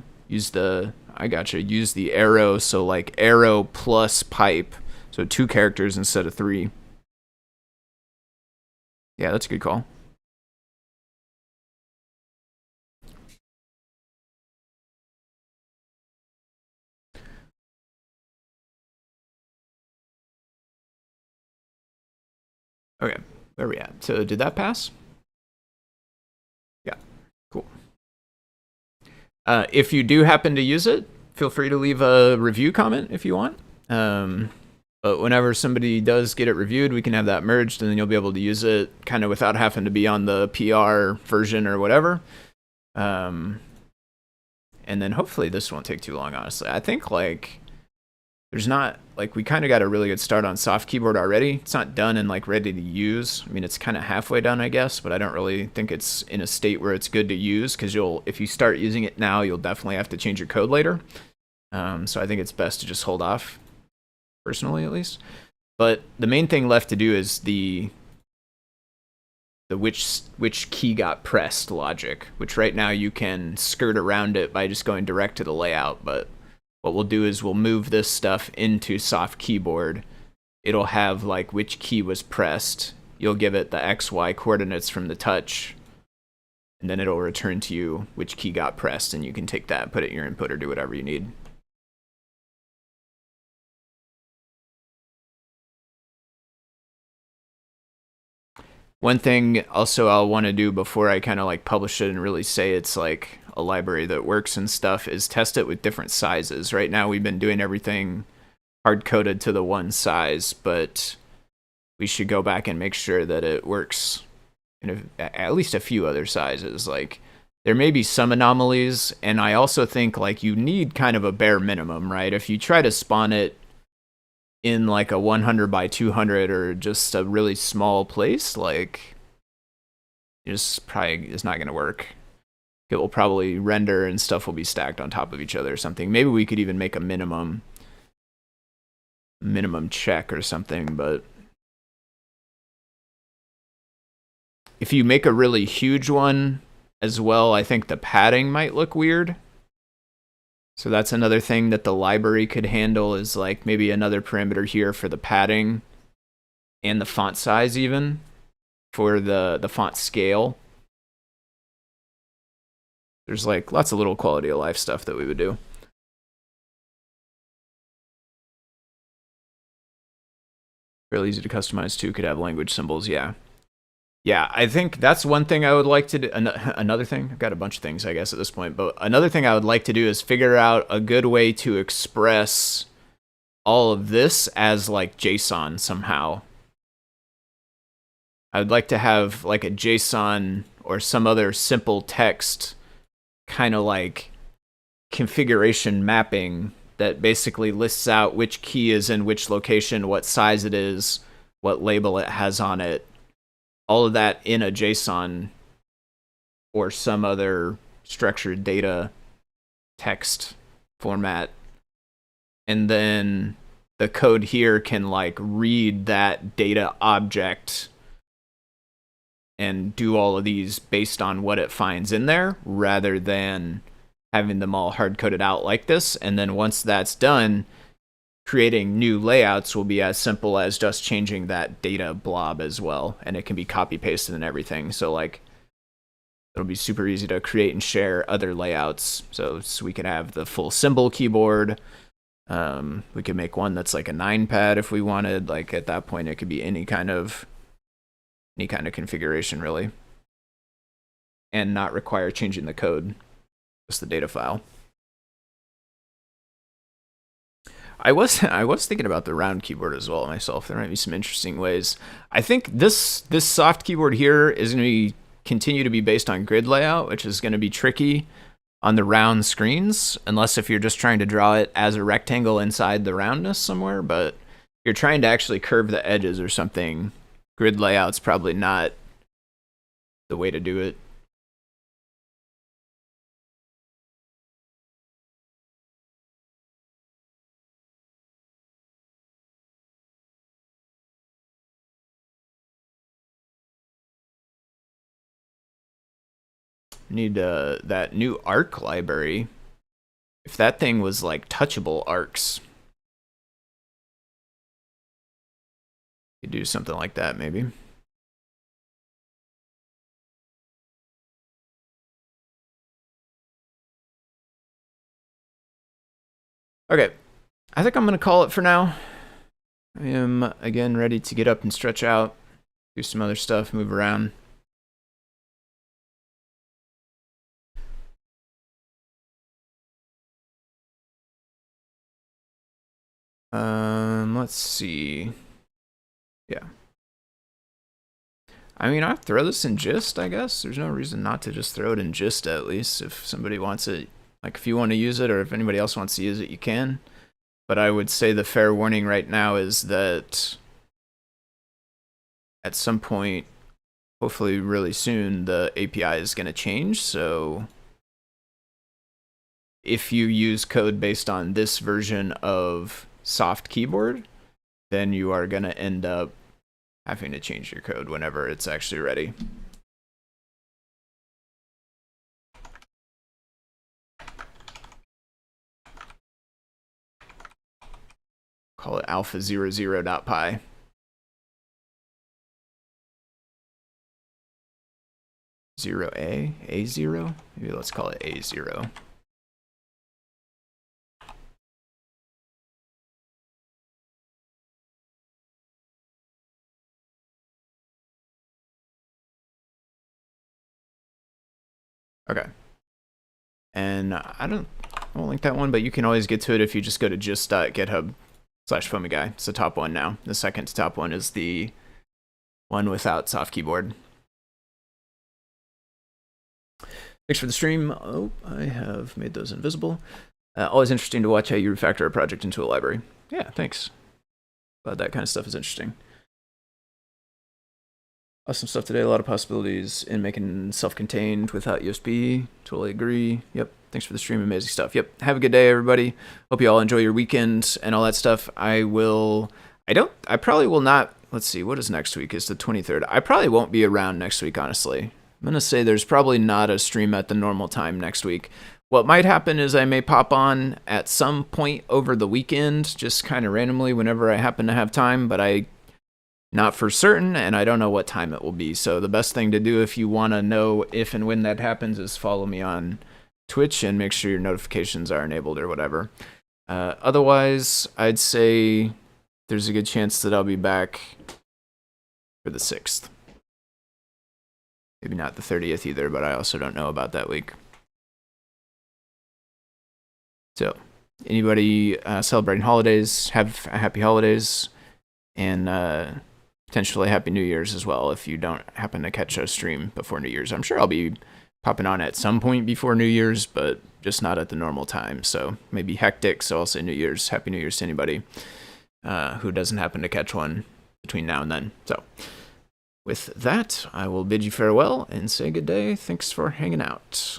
S1: I gotcha, use the arrow, so like arrow plus pipe, so 2 characters instead of 3. Yeah, that's a good call. Okay, where are we at? So did that pass? Yeah, cool. If you do happen to use it, feel free to leave a review comment if you want. But whenever somebody does get it reviewed, we can have that merged, and then you'll be able to use it kind of without having to be on the PR version or whatever. And then hopefully this won't take too long, honestly. I think like there's not, like, we kind of got a really good start on soft keyboard already. It's not done and like ready to use. I mean, it's kind of halfway done, I guess, but I don't really think it's in a state where it's good to use, because if you start using it now, you'll definitely have to change your code later. So I think it's best to just hold off, personally at least. But the main thing left to do is the which key got pressed logic, which right now you can skirt around it by just going direct to the layout, but what we'll do is we'll move this stuff into soft keyboard. It'll have like which key was pressed. You'll give it the XY coordinates from the touch, and then it'll return to you which key got pressed, and you can take that, put it in your input, or do whatever you need. One thing also I'll want to do before I kind of like publish it and really say it's like a library that works and stuff is test it with different sizes. Right now we've been doing everything hard-coded to the one size, but we should go back and make sure that it works in at least a few other sizes. Like, there may be some anomalies, and I also think like you need kind of a bare minimum, right? If you try to spawn it in like a 100 by 200 or just a really small place, like it's not going to work. It will probably render and stuff will be stacked on top of each other or something. Maybe we could even make a minimum check or something, but if you make a really huge one as well, I think the padding might look weird. So that's another thing that the library could handle, is like maybe another parameter here for the padding and the font size, even for the font scale. There's like lots of little quality of life stuff that we would do. Fairly easy to customize too, could have language symbols, yeah. Yeah, I think that's one thing I would like to do. Another thing, I've got a bunch of things, I guess, at this point, but another thing I would like to do is figure out a good way to express all of this as like JSON somehow. I would like to have like a JSON or some other simple text kind of like configuration mapping that basically lists out which key is in which location, what size it is, what label it has on it, all of that in a JSON or some other structured data text format. And then the code here can like read that data object and do all of these based on what it finds in there, rather than having them all hard-coded out like this. And then once that's done, creating new layouts will be as simple as just changing that data blob as well. And it can be copy-pasted and everything. So like, it'll be super easy to create and share other layouts. So we could have the full symbol keyboard. We could make one that's like a 9-pad if we wanted. Like at that point, it could be any kind of configuration really, and not require changing the code, just the data file. I was thinking about the round keyboard as well myself. There might be some interesting ways. I think this soft keyboard here is going to continue to be based on grid layout, which is going to be tricky on the round screens, unless if you're just trying to draw it as a rectangle inside the roundness somewhere. But if you're trying to actually curve the edges or something, grid layout's probably not the way to do it. Need that new arc library. If that thing was like touchable arcs, you could do something like that maybe. Okay, I think I'm gonna call it for now. I am again ready to get up and stretch out, do some other stuff, move around. Let's see. Yeah. I mean, I'll throw this in gist, I guess. There's no reason not to just throw it in gist, at least, if somebody wants it. Like, if you want to use it, or if anybody else wants to use it, you can. But I would say the fair warning right now is that at some point, hopefully really soon, the API is going to change. So if you use code based on this version of soft keyboard, then you are going to end up having to change your code whenever it's actually ready. Call it alpha00.py. 0a, A0? Maybe let's call it A0. Okay. And I won't link that one, but you can always get to it if you just go to gist.github/foamyguy. It's the top one now. The second to top one is the one without soft keyboard. Thanks for the stream. Oh, I have made those invisible. Always interesting to watch how you refactor a project into a library. Yeah, thanks. Glad that kind of stuff is interesting. Awesome stuff today. A lot of possibilities in making self-contained without USB. Totally agree. Yep. Thanks for the stream. Amazing stuff. Yep. Have a good day, everybody. Hope you all enjoy your weekend and all that stuff. I probably will not. Let's see. What is next week? Is the 23rd. I probably won't be around next week, honestly. I'm going to say there's probably not a stream at the normal time next week. What might happen is I may pop on at some point over the weekend, just kind of randomly whenever I happen to have time, but not for certain, and I don't know what time it will be. So the best thing to do if you want to know if and when that happens is follow me on Twitch and make sure your notifications are enabled or whatever. Otherwise, I'd say there's a good chance that I'll be back for the 6th. Maybe not the 30th either, but I also don't know about that week. So, anybody celebrating holidays, have a happy holidays, and potentially happy New Year's as well if you don't happen to catch a stream before New Year's. I'm sure I'll be popping on at some point before New Year's, but just not at the normal time. So maybe hectic, so I'll say New Year's. Happy New Year's to anybody who doesn't happen to catch one between now and then. So with that, I will bid you farewell and say good day. Thanks for hanging out.